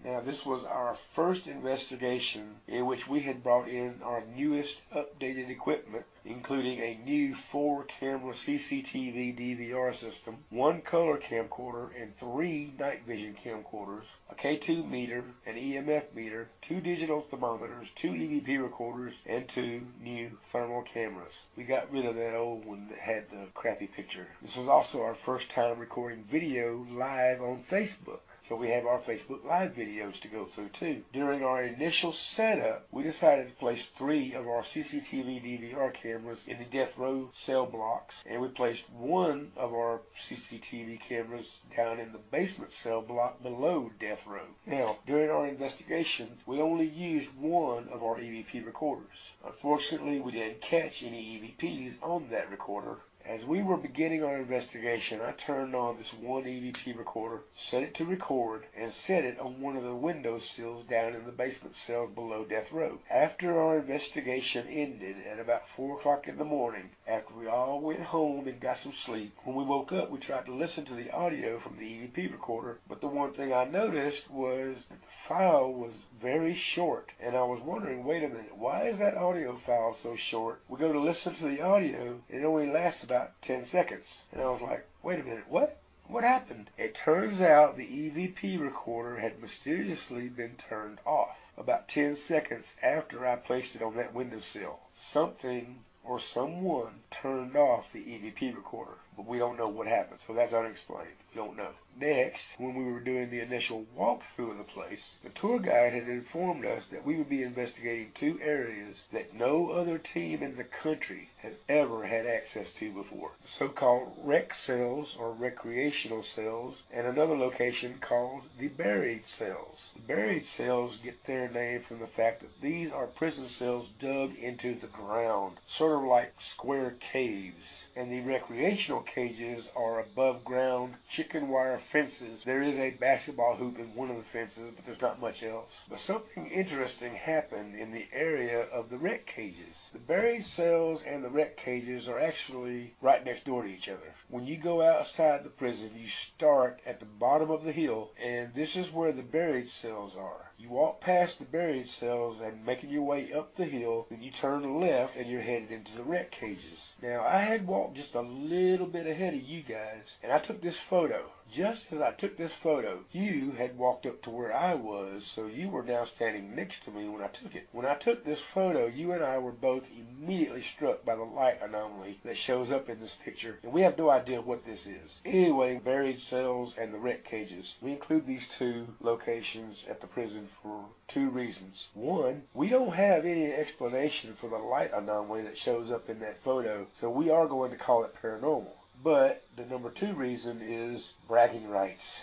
Now, this was our first investigation in which we had brought in our newest updated equipment, including a new 4-camera CCTV DVR system, 1 color camcorder, and 3 night vision camcorders, a K2 meter, an EMF meter, 2 digital thermometers, 2 EVP recorders, and 2 new thermal cameras. We got rid of that old one that had the crappy picture. This was also our first time recording video live on Facebook. So we have our Facebook Live videos to go through too. During our initial setup, we decided to place 3 of our CCTV DVR cameras in the death row cell blocks, and we placed 1 of our CCTV cameras down in the basement cell block below death row. Now, during our investigation, we only used 1 of our EVP recorders. Unfortunately, we didn't catch any EVPs on that recorder. As we were beginning our investigation, I turned on this 1 EVP recorder, set it to record, and set it on one of the window sills down in the basement cells below death row. After our investigation ended at about 4 o'clock in the morning, after we all went home and got some sleep, when we woke up, we tried to listen to the audio from the EVP recorder, but the one thing I noticed was that the file was very short, and I was wondering, wait a minute, why is that audio file so short? We go to listen to the audio, and it only lasts about 10 seconds. And I was like, wait a minute, what? What happened? It turns out the EVP recorder had mysteriously been turned off about 10 seconds after I placed it on that windowsill. Something or someone turned off the EVP recorder, but we don't know what happened, so that's unexplained. We don't know. Next, when we were doing the initial walkthrough of the place, the tour guide had informed us that we would be investigating 2 areas that no other team in the country has ever had access to before. The so-called rec cells, or recreational cells, and another location called the buried cells. The buried cells get their name from the fact that these are prison cells dug into the ground, sort of like square caves, and the recreational cages are above ground chicken wire fences. There is a basketball hoop in one of the fences, but there's not much else. But something interesting happened in the area of the rec cages. The buried cells and the rec cages are actually right next door to each other. When you go outside the prison, you start at the bottom of the hill, and this is where the buried cells are. You walk past the buried cells and making your way up the hill, then you turn left and you're headed into the rec cages. Now, I had walked just a little bit ahead of you guys, and I took this photo. Just as I took this photo, you had walked up to where I was, so you were now standing next to me when I took it. When I took this photo, you and I were both immediately struck by the light anomaly that shows up in this picture, and we have no idea what this is. Anyway, buried cells and the rec cages. We include these 2 locations at the prison for 2 reasons. One, we don't have any explanation for the light anomaly that shows up in that photo, so we are going to call it paranormal. But the number 2 reason is bragging rights.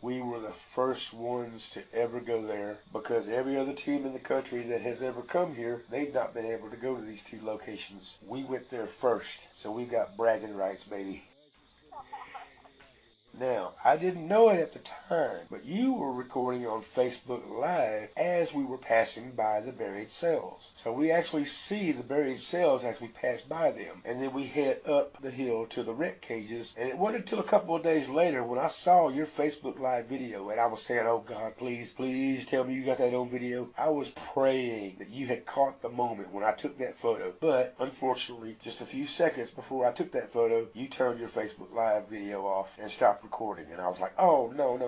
We were the first ones to ever go there, because every other team in the country that has ever come here, they've not been able to go to these 2 locations. We went there first, so we got bragging rights, baby. Now, I didn't know it at the time, but you were recording on Facebook Live as we were passing by the buried cells. So we actually see the buried cells as we pass by them. And then we head up the hill to the rec cages. And it wasn't until a couple of days later when I saw your Facebook Live video and I was saying, oh God, please, please tell me you got that on video. I was praying that you had caught the moment when I took that photo. But unfortunately, just a few seconds before I took that photo, you turned your Facebook Live video off and stopped recording, and I was like, oh, no.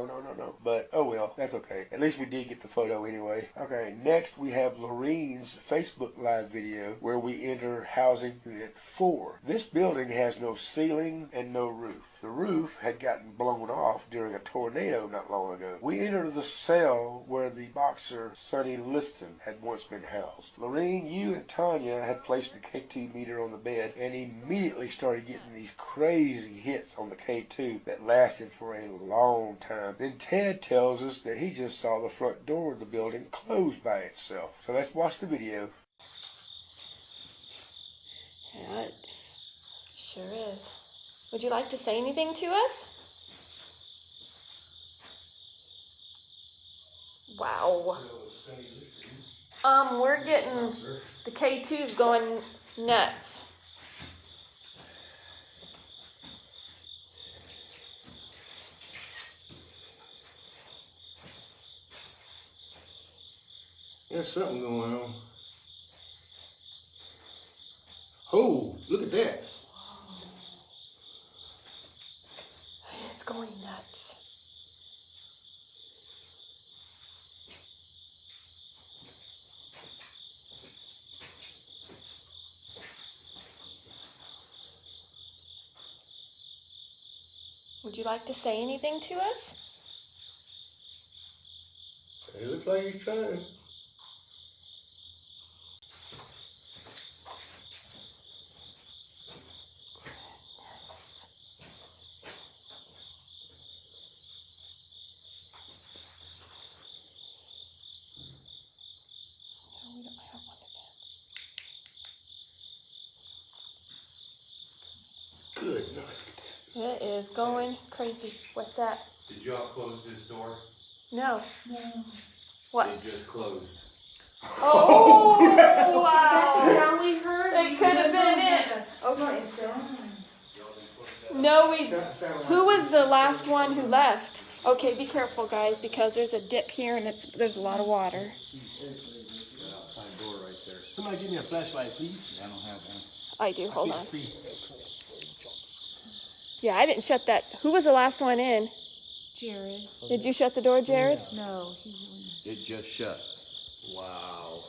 But, oh well, that's okay. At least we did get the photo anyway. Okay, next we have Laureen's Facebook Live video where we enter housing unit 4. This building has no ceiling and no roof. The roof had gotten blown off during a tornado not long ago. We entered the cell where the boxer Sonny Liston had once been housed. Laureen, you and Tanya had placed the K2 meter on the bed and immediately started getting these crazy hits on the K2 that lasted for a long time. Then Ted tells us that he just saw the front door of the building close by itself. So let's watch the video. Yeah, it sure is. Would you like to say anything to us? Wow. We're getting, the K2's going nuts. There's something going on. Oh, look at that. It's going nuts. Would you like to say anything to us? It looks like he's trying. Yes. No, we don't have one of them. Good night. It is going crazy. What's that? Did y'all close this door? No. What? It just closed. Oh, Is that the wow. sound we heard? It could have been it. Okay. No, who was the last one who left? Okay, be careful, guys, because there's a dip here and there's a lot of water. Outside door right there. Somebody give me a flashlight, please. I don't have one. I do. Hold on. See. Yeah, I didn't shut that. Who was the last one in? Jared. Did you shut the door, Jared? No, It just shut. Wow.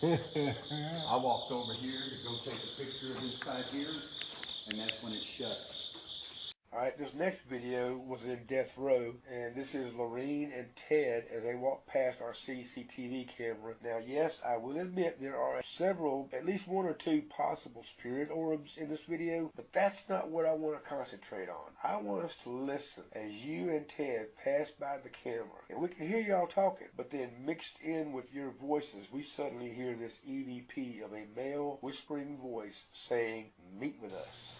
I walked over here to go take a picture of inside here, and that's when it shut. Alright, this next video was in Death Row, and this is Laureen and Ted as they walk past our CCTV camera. Now, yes, I will admit there are several, at least one or two possible spirit orbs in this video, but that's not what I want to concentrate on. I want us to listen as you and Ted pass by the camera, and we can hear y'all talking, but then mixed in with your voices, we suddenly hear this EVP of a male whispering voice saying, "Meet with us."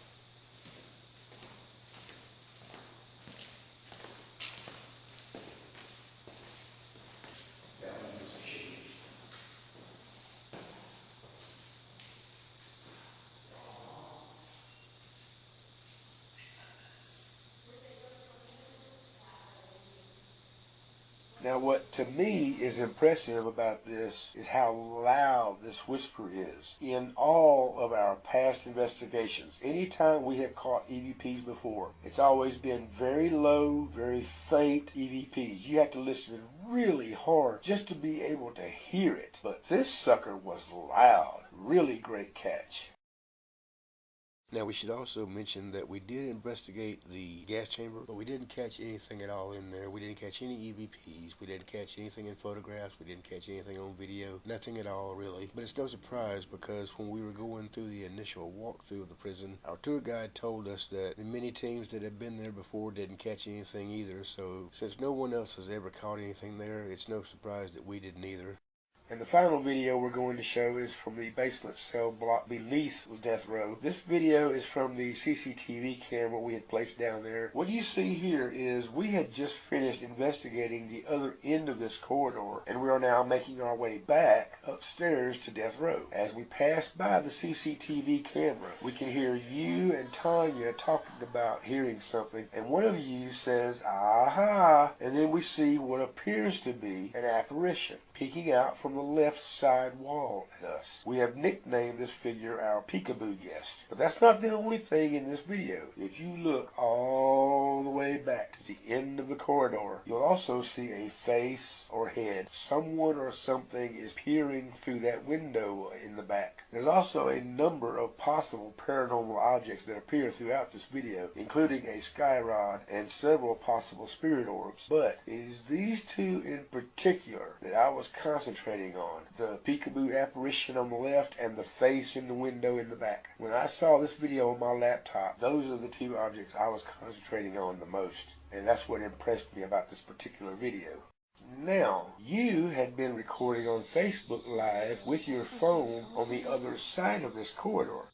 Now, what to me is impressive about this is how loud this whisper is. In all of our past investigations, anytime we have caught EVPs before, it's always been very low, very faint EVPs. You have to listen really hard just to be able to hear it. But this sucker was loud. Really great catch. Now, we should also mention that we did investigate the gas chamber, but we didn't catch anything at all in there. We didn't catch any EVPs. We didn't catch anything in photographs. We didn't catch anything on video. Nothing at all, really. But it's no surprise because when we were going through the initial walkthrough of the prison, our tour guide told us that the many teams that had been there before didn't catch anything either. So, since no one else has ever caught anything there, it's no surprise that we didn't either. And the final video we're going to show is from the basement cell block beneath Death Row. This video is from the CCTV camera we had placed down there. What you see here is we had just finished investigating the other end of this corridor, and we are now making our way back upstairs to Death Row. As we pass by the CCTV camera, we can hear you and Tanya talking about hearing something, and one of you says, "Aha!" And then we see what appears to be an apparition peeking out from the left side wall at us. We have nicknamed this figure our peekaboo guest. But that's not the only thing in this video. If you look all the way back to the end of the corridor, you'll also see a face or head. Someone or something is peering through that window in the back. There's also a number of possible paranormal objects that appear throughout this video, including a sky rod and several possible spirit orbs. But it is these two in particular that I was concentrating on, the peekaboo apparition on the left and the face in the window in the back. When I saw this video on my laptop, those are the two objects I was concentrating on the most, and that's what impressed me about this particular video. Now, you had been recording on Facebook Live with your phone on the other side of this corridor.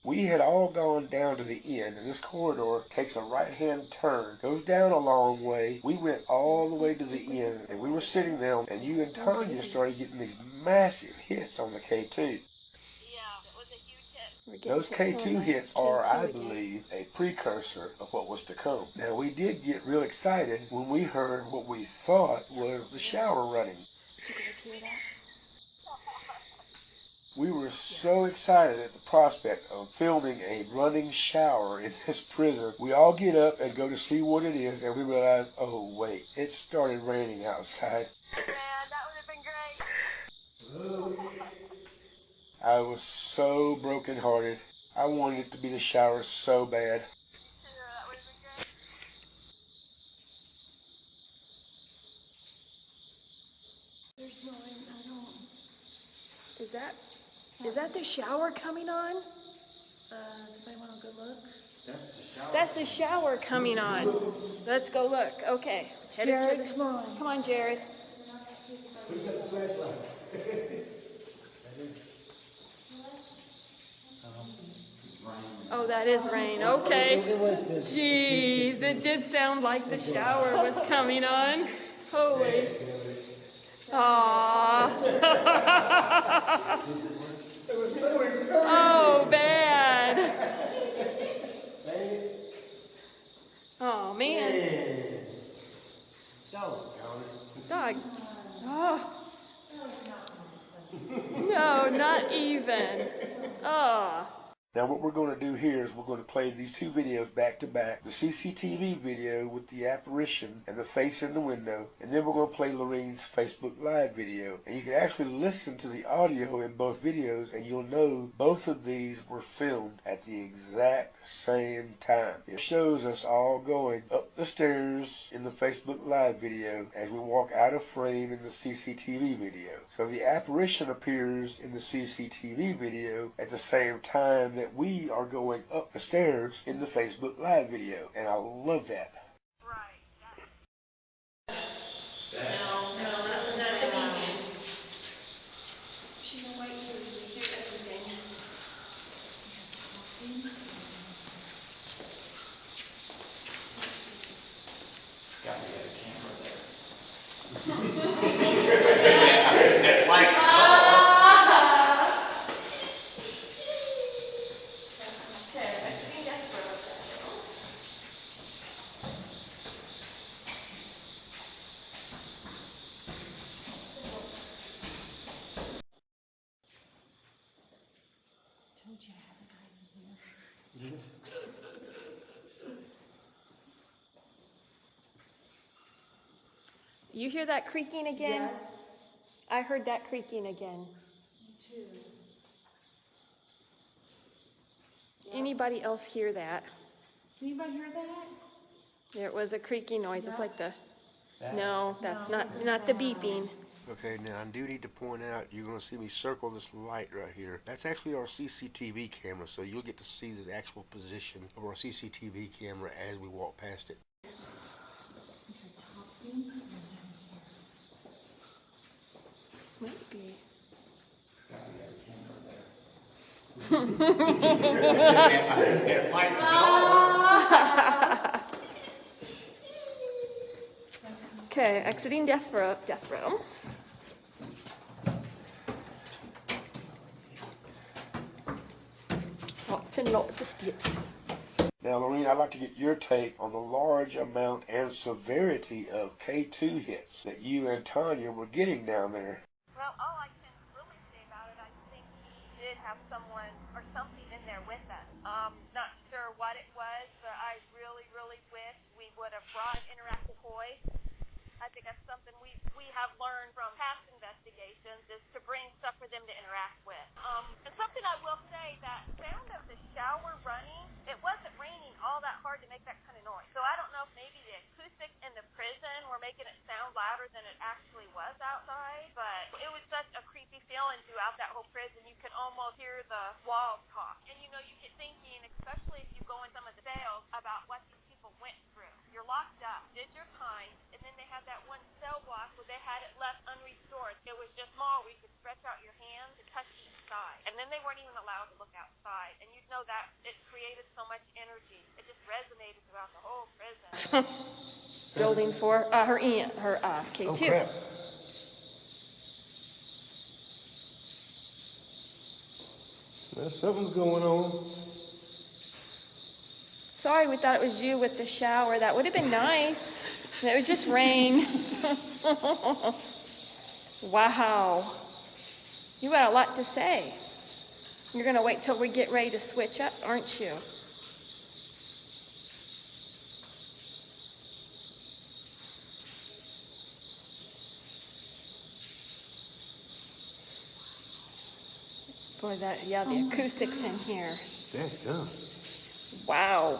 We had all gone down to the end, and this corridor takes a right-hand turn, goes down a long way. We went all the way to the end, and we were sitting there, and you and Tanya started getting these massive hits on the K2. Yeah, it was a huge hit. Those K2 hits are, I believe, a precursor of what was to come. Now, we did get real excited when we heard what we thought was the shower running. Did you guys hear that? We were so excited at the prospect of filming a running shower in this prison. We all get up and go to see what it is, and we realize, oh wait, it started raining outside. Man, that would have been great. I was so brokenhearted. I wanted it to be the shower so bad. Yeah, that would have been great. There's no way, I don't. Is that the shower coming on? somebody want a good look? That's the shower coming on. Let's go look. Okay. Jared, come on. Come on, Jared. Who's got the flashlights? Oh, that is rain. Okay. It was this. Jeez, it did sound like the shower was coming on. Holy. Aww. Oh, bad. Oh, man. Dog. Oh. No, not even. Oh. Now what we're going to do here is we're going to play these two videos back to back. The CCTV video with the apparition and the face in the window. And then we're going to play Laureen's Facebook Live video. And you can actually listen to the audio in both videos and you'll know both of these were filmed at the exact same time. It shows us all going up the stairs in the Facebook Live video as we walk out of frame in the CCTV video. So the apparition appears in the CCTV video at the same time that we are going up the stairs in the Facebook Live video. And I love that. No, that's not the beacon. She's a white here, so we hear everything. Told you I have a guy in here. You hear that creaking again? Yes. I heard that creaking again. Me too. Anybody else hear that? Did anybody hear that? There was a creaking noise. It's No. like the... No, that's No, it wasn't not the that. beeping. Okay, now I do need to point out, you're going to see me circle this light right here. That's actually our CCTV camera, so you'll get to see the actual position of our CCTV camera as we walk past it. Okay, top beam and then Might be. Okay, exiting death row. Lots and lots of steps. Now, Laureen, I'd like to get your take on the large amount and severity of K2 hits that you and Tanya were getting down there. Well, all I can really say about it, I think he did have someone or something in there with us. Not sure what it was, but I really, really wish we would have brought an interactive toy. I think that's something we have learned from past investigations is to bring stuff for them to interact with. And something I will say, that sound of the shower running, it wasn't raining all that hard to make that kind of noise. So I don't know if maybe the acoustics in the prison were making it sound louder than it actually was outside, but it was such a creepy feeling throughout that whole prison. You could almost hear the walls talk. And you know, you get thinking, especially if you go in some of the cells, about what these people went through. You're locked up, did your time, and then they had that one cell block where they had it left unrestored. It was just small where you could stretch out your hand to touch each side. And then they weren't even allowed to look outside. And you'd know that it created so much energy. It just resonated throughout the whole prison. Building 4, her K2. Oh, crap. Well, something's going on. Sorry, we thought it was you with the shower. That would have been nice. It was just rain. Wow. You got a lot to say. You're going to wait till we get ready to switch up, aren't you? Boy, the acoustics in here. That's dumb. Wow.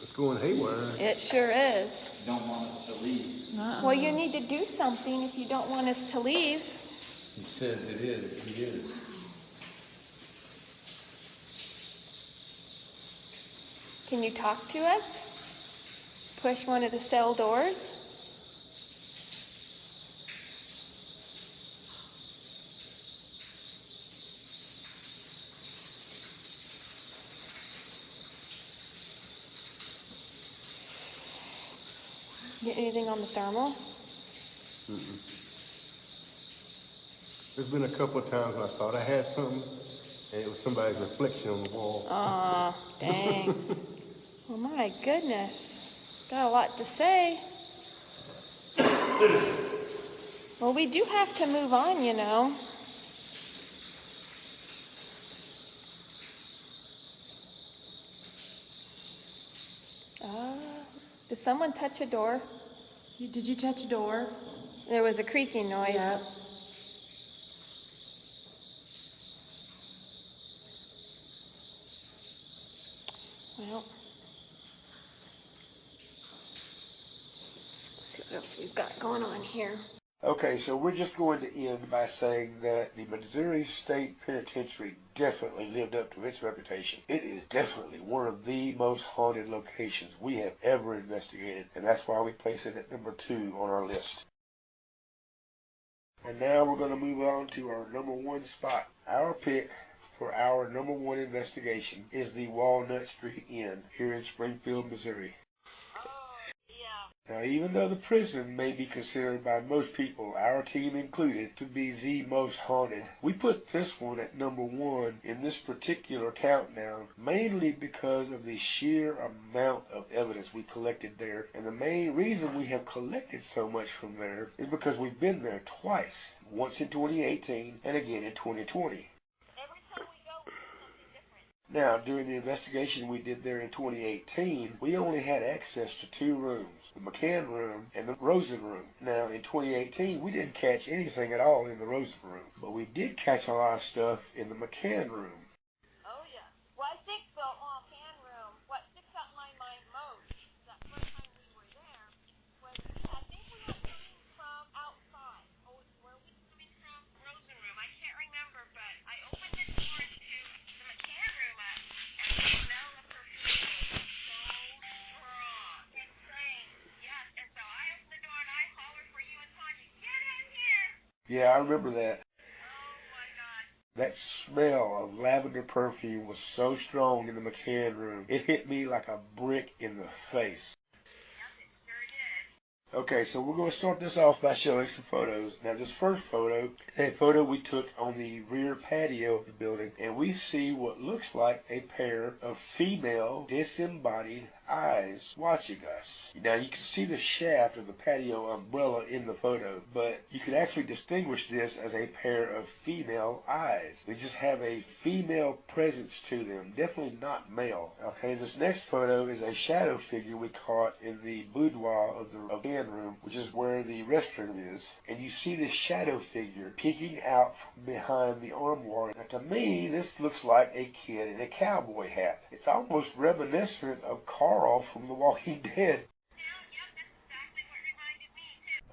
It's going haywire. It sure is. You don't want us to leave. Well, you need to do something if you don't want us to leave. He says it is, he is. Can you talk to us? Push one of the cell doors. Get anything on the thermal? There's been a couple of times when I thought I had something, and it was somebody's reflection on the wall. Aw, dang. Oh my goodness. Got a lot to say. Well, we do have to move on, you know. Did someone touch a door? Did you touch a door? There was a creaking noise. Yep. Well, let's see what else we've got going on here. Okay, so we're just going to end by saying that the Missouri State Penitentiary definitely lived up to its reputation. It is definitely one of the most haunted locations we have ever investigated, and that's why we place it at number 2 on our list. And now we're going to move on to our number 1 spot. Our pick for our number 1 investigation is the Walnut Street Inn here in Springfield, Missouri. Now, even though the prison may be considered by most people, our team included, to be the most haunted, we put this one at number 1 in this particular countdown, mainly because of the sheer amount of evidence we collected there. And the main reason we have collected so much from there is because we've been there twice, once in 2018 and again in 2020. Now, during the investigation we did there in 2018, we only had access to 2 rooms, the McCann room and the Rosen room. Now, in 2018, we didn't catch anything at all in the Rosen room, but we did catch a lot of stuff in the McCann room. Oh, yeah. Well, I think the McCann room, what sticks out in my mind most, that first time we were there, was I think we were coming from outside. Oh, were we coming from Rosen room? I can't remember, but I opened the door to the McCann room up, and the smell of perfume was so strong. Insane. Yes, and so I opened the door and I hollered for you and Tanya, get in here! Yeah, I remember that. Oh, my God. That smell of lavender perfume was so strong in the McCann room, it hit me like a brick in the face. Okay, so we're going to start this off by showing some photos. Now, this first photo is a photo we took on the rear patio of the building, and we see what looks like a pair of female disembodied eyes watching us. Now, you can see the shaft of the patio umbrella in the photo, but you can actually distinguish this as a pair of female eyes. They just have a female presence to them, definitely not male. Okay, this next photo is a shadow figure we caught in the boudoir of the room, which is where the restroom is, and you see this shadow figure peeking out from behind the armoire. Now, to me, this looks like a kid in a cowboy hat. It's almost reminiscent of Carl from The Walking Dead.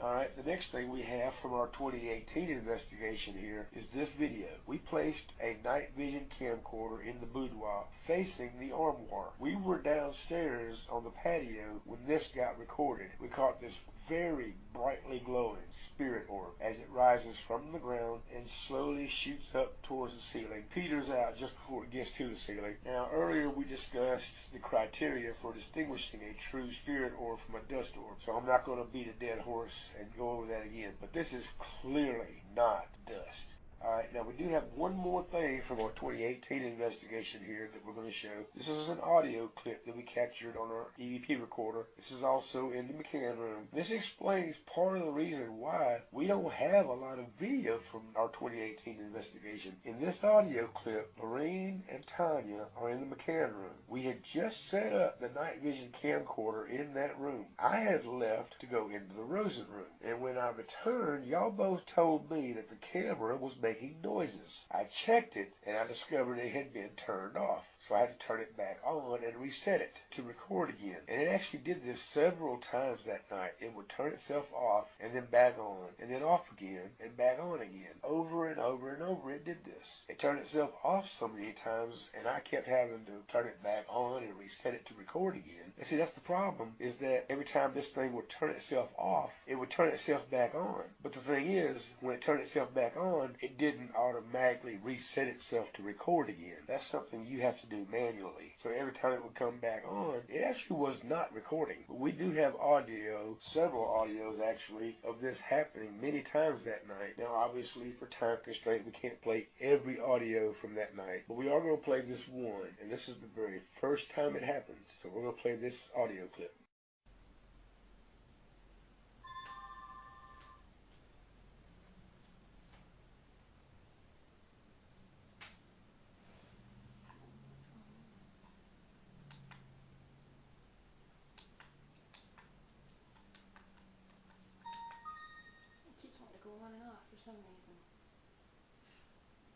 Alright, the next thing we have from our 2018 investigation here is this video. We placed a night vision camcorder in the boudoir facing the armoire. We were downstairs on the patio when this got recorded. We caught this very brightly glowing spirit orb as it rises from the ground and slowly shoots up towards the ceiling, peters out just before it gets to the ceiling. Now, earlier we discussed the criteria for distinguishing a true spirit orb from a dust orb, so I'm not going to beat a dead horse and go over that again, but this is clearly not dust. Alright, now we do have one more thing from our 2018 investigation here that we're going to show. This is an audio clip that we captured on our EVP recorder. This is also in the McCann room. This explains part of the reason why we don't have a lot of video from our 2018 investigation. In this audio clip, Laureen and Tanya are in the McCann room. We had just set up the night vision camcorder in that room. I had left to go into the Rosen room, and when I returned, y'all both told me that the camera was making noises. I checked it, and I discovered it had been turned off. So I had to turn it back on and reset it to record again. And it actually did this several times that night. It would turn itself off and then back on and then off again and back on again. Over and over and over it did this. It turned itself off so many times, and I kept having to turn it back on and reset it to record again. And see, that's the problem, is that every time this thing would turn itself off, it would turn itself back on. But the thing is, when it turned itself back on, it didn't automatically reset itself to record again. That's something you have to do manually. So every time it would come back on, it actually was not recording. But we do have audio, several audios actually, of this happening many times that night. Now obviously for time constraint we can't play every audio from that night, but we are going to play this one, and this is the very first time it happens. So we're going to play this audio clip. some reason.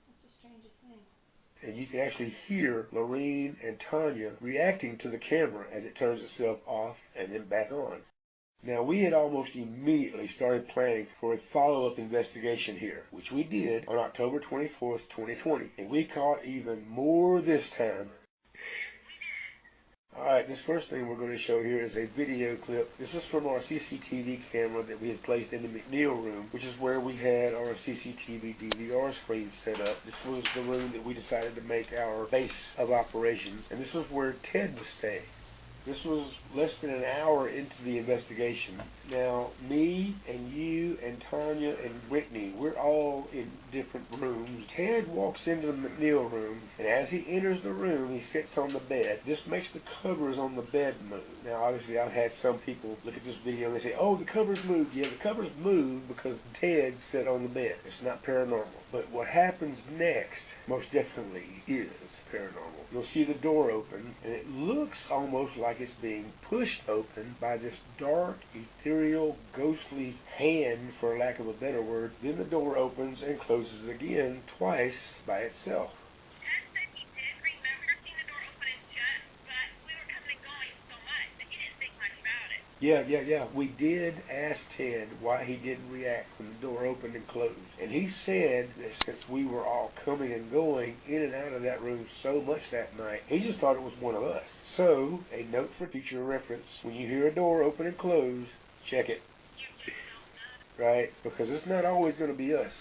That's the strangest thing. And you can actually hear Laureen and Tanya reacting to the camera as it turns itself off and then back on. Now, we had almost immediately started planning for a follow-up investigation here, which we did on October 24th, 2020, and we caught even more this time. Alright, this first thing we're going to show here is a video clip. This is from our CCTV camera that we had placed in the McNeil room, which is where we had our CCTV DVR screen set up. This was the room that we decided to make our base of operations, and this was where Ted was staying. This was less than an hour into the investigation. Now, me and you and Tanya and Whitney, we're all in different rooms. Ted walks into the McNeil room, and as he enters the room, he sits on the bed. This makes the covers on the bed move. Now, obviously, I've had some people look at this video and they say, oh, the covers moved. Yeah, the covers moved because Ted sat on the bed. It's not paranormal. But what happens next, most definitely, is paranormal. You'll see the door open, and it looks almost like it's being pushed open by this dark, ethereal, ghostly hand, for lack of a better word. Then the door opens and closes again, twice by itself. Yeah. We did ask Ted why he didn't react when the door opened and closed. And he said that since we were all coming and going in and out of that room so much that night, he just thought it was one of us. So, a note for future reference. When you hear a door open and close, check it. Right? Because it's not always going to be us.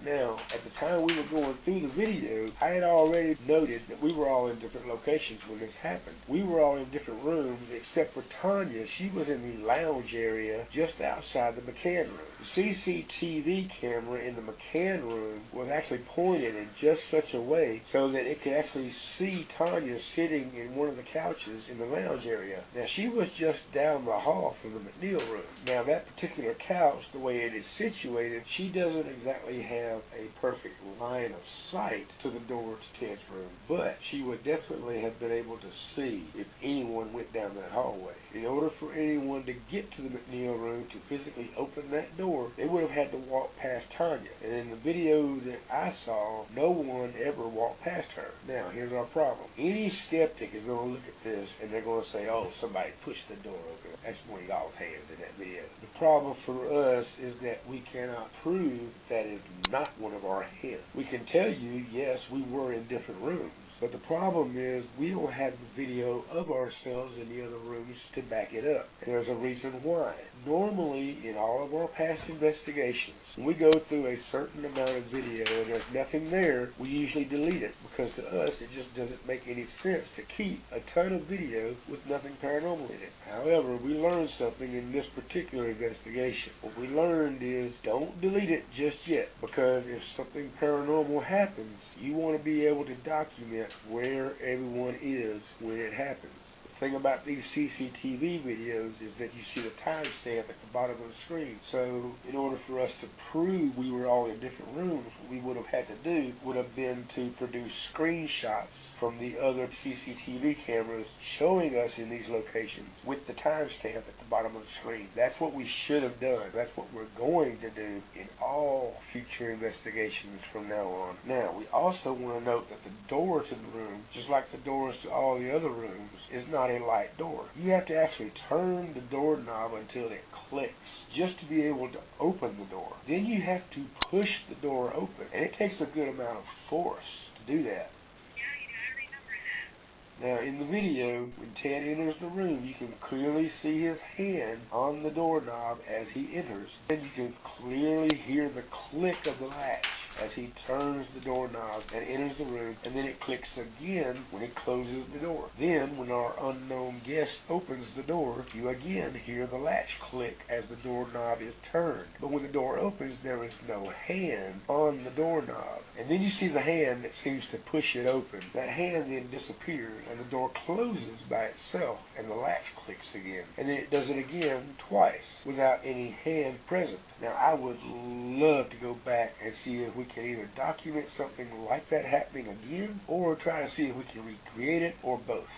Now, at the time we were going through the video, I had already noted that we were all in different locations when this happened. We were all in different rooms, except for Tanya. She was in the lounge area just outside the McCann room. The CCTV camera in the McCann room was actually pointed in just such a way so that it could actually see Tanya sitting in one of the couches in the lounge area. Now, she was just down the hall from the McNeil room. Now, that particular couch, the way it is situated, she doesn't exactly have a perfect line of sight to the door to Ted's room, but she would definitely have been able to see if anyone went down that hallway. In order for anyone to get to the McNeil room to physically open that door, they would have had to walk past Tanya. And in the video that I saw, no one ever walked past her. Now, here's our problem. Any skeptic is going to look at this and they're going to say, oh, somebody pushed the door open. That's one of y'all's hands in that video. The problem for us is that we cannot prove that is not one of our hands. We can tell you, yes, we were in different rooms. But the problem is we don't have the video of ourselves in the other rooms to back it up. And there's a reason why. Normally, in all of our past investigations, when we go through a certain amount of video and there's nothing there, we usually delete it because to us it just doesn't make any sense to keep a ton of video with nothing paranormal in it. However, we learned something in this particular investigation. What we learned is don't delete it just yet, because if something paranormal happens, you want to be able to document where everyone is when it happens. The thing about these CCTV videos is that you see the timestamp at the bottom of the screen. So in order for us to prove we were all in different rooms, what we would have had to do would have been to produce screenshots from the other CCTV cameras showing us in these locations with the timestamp at the bottom of the screen. That's what we should have done. That's what we're going to do in all future investigations from now on. Now, we also want to note that the door to the room, just like the doors to all the other rooms, is not a light door. You have to actually turn the doorknob until it clicks just to be able to open the door. Then you have to push the door open, and it takes a good amount of force to do that. Now, in the video, when Ted enters the room, you can clearly see his hand on the doorknob as he enters. And you can clearly hear the click of the latch as he turns the doorknob and enters the room, and then it clicks again when he closes the door. Then, when our unknown guest opens the door, you again hear the latch click as the doorknob is turned. But when the door opens, there is no hand on the doorknob. And then you see the hand that seems to push it open. That hand then disappears, and the door closes by itself, and the latch clicks again. And then it does it again twice without any hand present. Now, I would love to go back and see if we can either document something like that happening again, or try to see if we can recreate it, or both.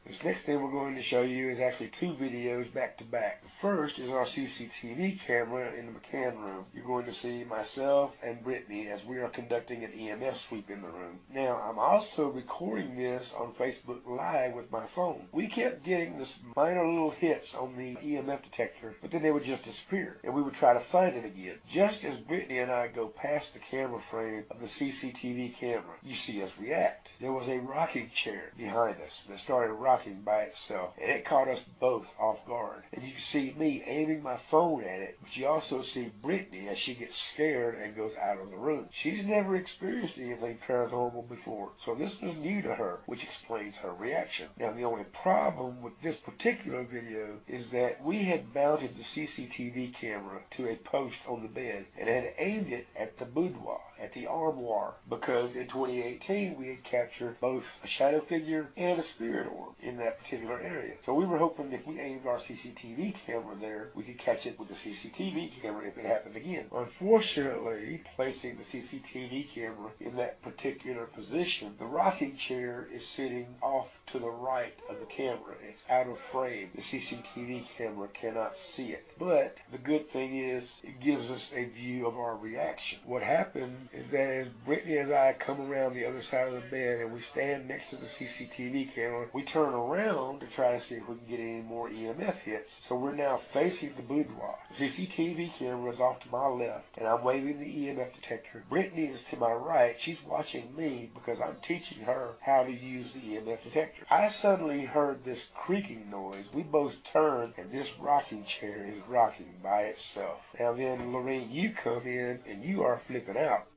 This next thing we're going to show you is actually two videos back to back. The first is our CCTV camera in the McCann room. You're going to see myself and Brittany as we are conducting an EMF sweep in the room. Now, I'm also recording this on Facebook Live with my phone. We kept getting this minor little hits on the EMF detector, but then they would just disappear, and we would try to find it again. Just as Brittany and I go past the camera frame of the CCTV camera, you see us react. There was a rocking chair behind us that started rocking by itself, and it caught us both off guard. And you see me aiming my phone at it, but you also see Brittany as she gets scared and goes out of the room. She's never experienced anything paranormal before, so this was new to her, which explains her reaction. Now, the only problem with this particular video is that we had mounted the CCTV camera to a post on the bed and had aimed it at the boudoir, at the armoire, because in 2018 we had captured both a shadow figure and a spirit orb in that particular area. So we were hoping if we aimed our CCTV camera there, we could catch it with the CCTV camera if it happened again. Unfortunately, placing the CCTV camera in that particular position, the rocking chair is sitting off to the right of the camera. It's out of frame. The CCTV camera cannot see it. But the good thing is it gives us a view of our reaction. What happened is that as Brittany and I come around the other side of the bed and we stand next to the CCTV camera, we turn around to try to see if we can get any more EMF hits. So we're now facing the boudoir. The CCTV camera is off to my left, and I'm waving the EMF detector. Brittany is to my right. She's watching me because I'm teaching her how to use the EMF detector. I suddenly heard this creaking noise. We both turned, and this rocking chair is rocking by itself. Now then, Laureen, you come in, and you are flipping out.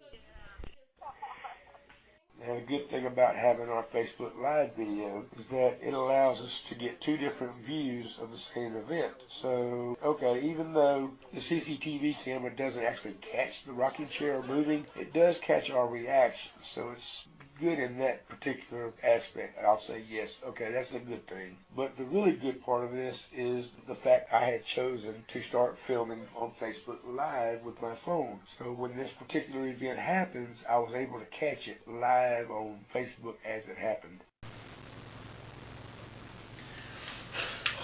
Now, the good thing about having our Facebook Live video is that it allows us to get two different views of the same event. So, okay, even though the CCTV camera doesn't actually catch the rocking chair moving, it does catch our reaction. So it's good in that particular aspect. I'll say yes, okay, that's a good thing. But the really good part of this is the fact I had chosen to start filming on Facebook Live with my phone. So when this particular event happens, I was able to catch it live on Facebook as it happened.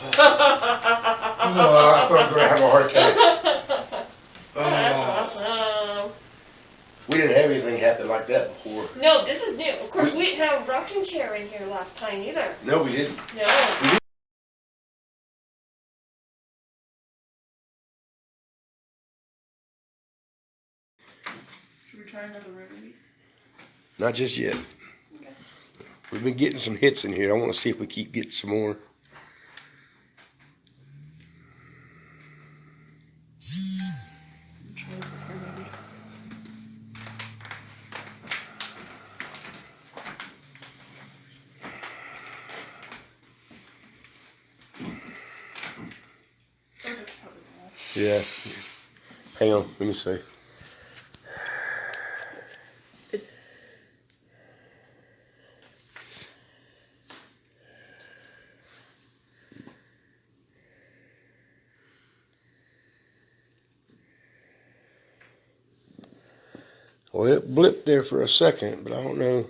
Oh, I thought I was going to have a heart attack. That's awesome. We didn't have anything happen like that before. No, this is new. Of course, we didn't have a rocking chair in here last time either. No, we didn't. No. Should we try another remedy? Not just yet. Okay. We've been getting some hits in here. I want to see if we keep getting some more. Try it for remedy. Yeah. Hang on, let me see. Well, it blipped there for a second, but I don't know.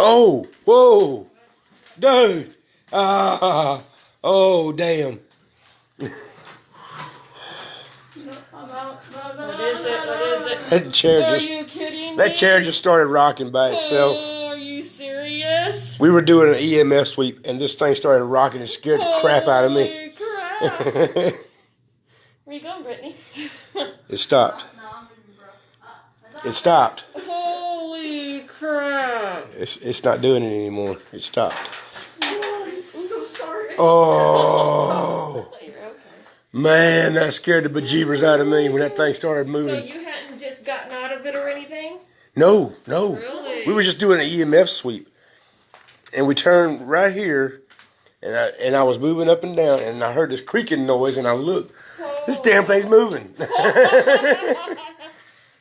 Oh, whoa, dude, oh, damn. What is it? What is it? That chair Are just, you kidding me? that chair just started rocking by itself. Oh, are you serious? We were doing an EMF sweep, and this thing started rocking and scared the crap out of me. Holy crap. Where you going, Brittany? It stopped. It stopped. Holy crap. It's not doing it anymore. It stopped. Oh, I'm so sorry. Oh, You're okay. man, that scared the bejeebers out of me when that thing started So moving. you hadn't just gotten out of it or anything? No. Really? We were just doing an EMF sweep. And we turned right here, and I was moving up and down, and I heard this creaking noise, and I looked. Whoa. This damn thing's moving.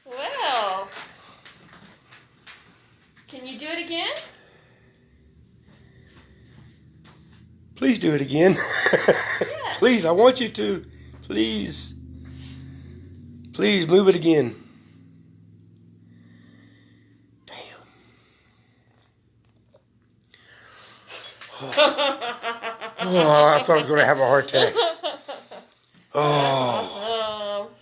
Well, can you do it again? Please do it again. Yes. Please, I want you to. Please. Please move it again. Damn. Oh, I thought I was going to have a heart attack. Oh. Awesome.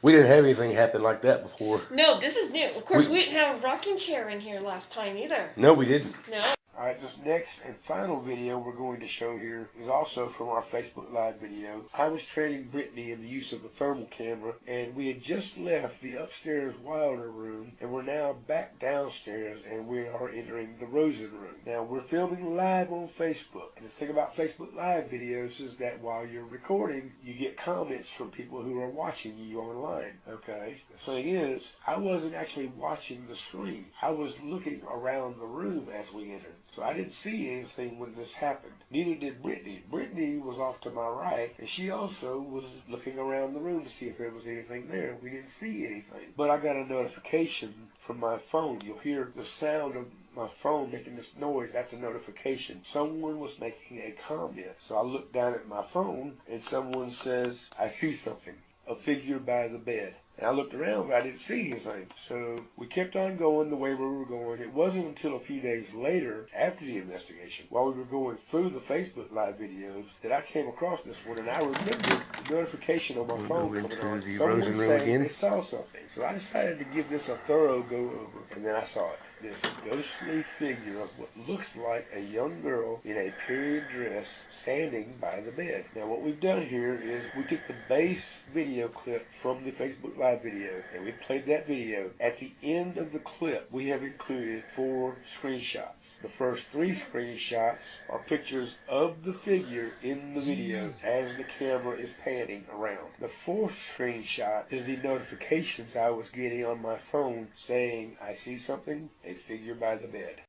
We didn't have anything happen like that before. No, this is new. Of course, we didn't have a rocking chair in here last time either. No, we didn't. No. Alright, this next and final video we're going to show here is also from our Facebook Live video. I was training Brittany in the use of the thermal camera, and we had just left the upstairs Wilder room, and we're now back downstairs, and we are entering the Rosen room. Now, we're filming live on Facebook, and the thing about Facebook Live videos is that while you're recording, you get comments from people who are watching you online, okay? The thing is, I wasn't actually watching the screen. I was looking around the room as we entered. So I didn't see anything when this happened. Neither did Brittany. Brittany was off to my right, and she also was looking around the room to see if there was anything there. We didn't see anything. But I got a notification from my phone. You'll hear the sound of my phone making this noise. That's a notification. Someone was making a comment. So I looked down at my phone, and someone says, "I see something. A figure by the bed." And I looked around, but I didn't see anything. So we kept on going the way we were going. It wasn't until a few days later, after the investigation, while we were going through the Facebook Live videos, that I came across this one, and I remembered the notification on my phone coming on. The Someone Rosen room saying again. they saw something. So I decided to give this a thorough go-over, and then I saw it. This ghostly figure of what looks like a young girl in a period dress standing by the bed. Now what we've done here is we took the base video clip from the Facebook Live video, and we played that video. At the end of the clip, we have included 4 screenshots. The first 3 screenshots are pictures of the figure in the video as the camera is panning around. The 4th screenshot is the notifications I was getting on my phone saying, "I see something, a figure by the bed."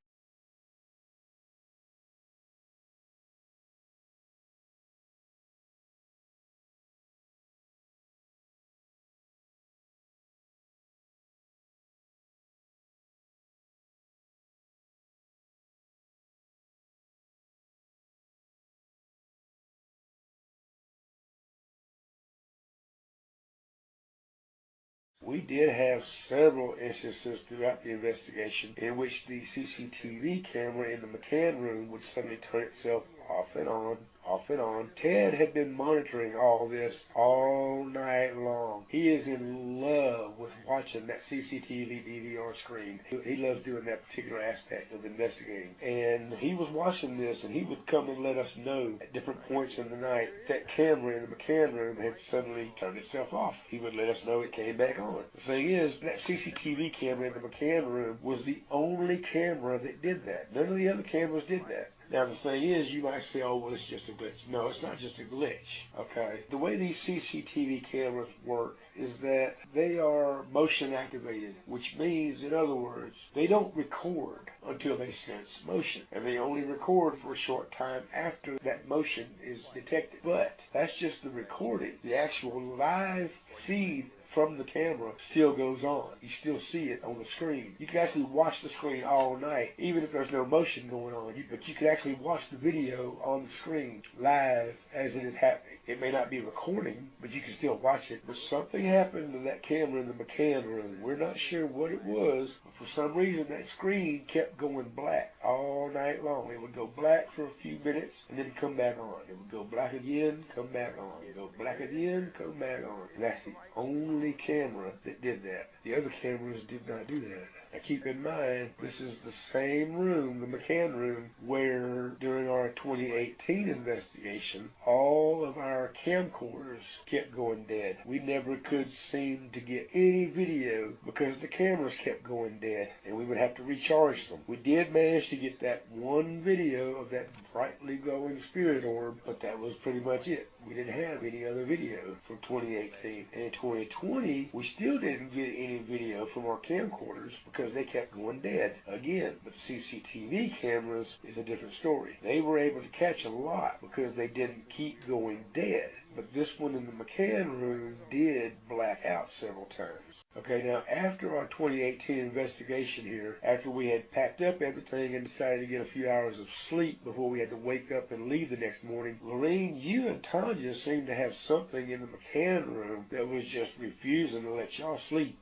We did have several instances throughout the investigation in which the CCTV camera in the McCann room would suddenly turn itself off and on, off and on. Ted had been monitoring all this all night long. He is in love with watching that CCTV DVR screen. He loves doing that particular aspect of investigating. And he was watching this, and he would come and let us know at different points in the night that camera in the McCann room had suddenly turned itself off. He would let us know it came back on. The thing is, that CCTV camera in the McCann room was the only camera that did that. None of the other cameras did that. Now the thing is, you might say, "Oh, well, it's just a glitch." No, it's not just a glitch, okay? The way these CCTV cameras work is that they are motion activated, which means, in other words, they don't record until they sense motion, and they only record for a short time after that motion is detected. But that's just the recording. The actual live feed from the camera still goes on. You still see it on the screen. You can actually watch the screen all night, even if there's no motion going on. But you can actually watch the video on the screen live as it is happening. It may not be recording, but you can still watch it. But something happened to that camera in the McCann room. We're not sure what it was, but for some reason that screen kept going black all night long. It would go black for a few minutes and then come back on. It would go black again, come back on. It would go black again, come back on. And that's the only camera that did that. The other cameras did not do that. Now keep in mind, this is the same room, the McCann room, where during our 2018 investigation, all of our camcorders kept going dead. We never could seem to get any video because the cameras kept going dead, and we would have to recharge them. We did manage to get that one video of that brightly glowing spirit orb, but that was pretty much it. We didn't have any other video from 2018. And in 2020, we still didn't get any video from our camcorders because they kept going dead again. But CCTV cameras is a different story. They were able to catch a lot because they didn't keep going dead. But this one in the McCann room did black out several times. Okay, now after our 2018 investigation here, after we had packed up everything and decided to get a few hours of sleep before we had to wake up and leave the next morning, Laureen, you and Tanya seemed to have something in the McCann room that was just refusing to let y'all sleep.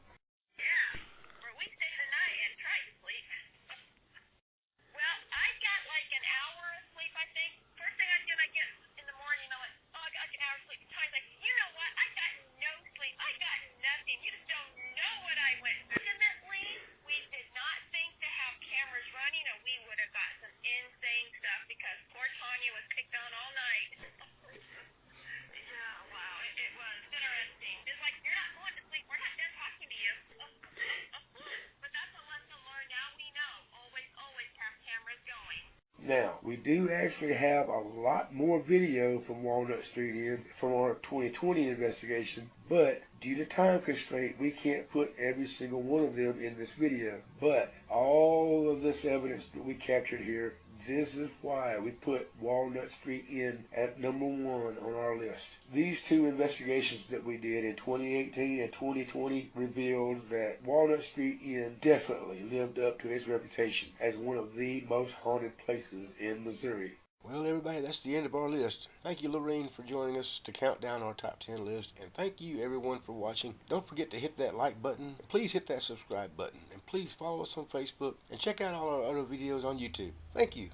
Now, we do actually have a lot more video from Walnut Street in from our 2020 investigation, but due to time constraint, we can't put every single one of them in this video. But all of this evidence that we captured here, this is why we put Walnut Street Inn at number 1 on our list. These two investigations that we did in 2018 and 2020 revealed that Walnut Street Inn definitely lived up to its reputation as one of the most haunted places in Missouri. Well, everybody, that's the end of our list. Thank you, Laureen, for joining us to count down our top 10 list. And thank you, everyone, for watching. Don't forget to hit that like button. Please hit that subscribe button. And please follow us on Facebook. And check out all our other videos on YouTube. Thank you.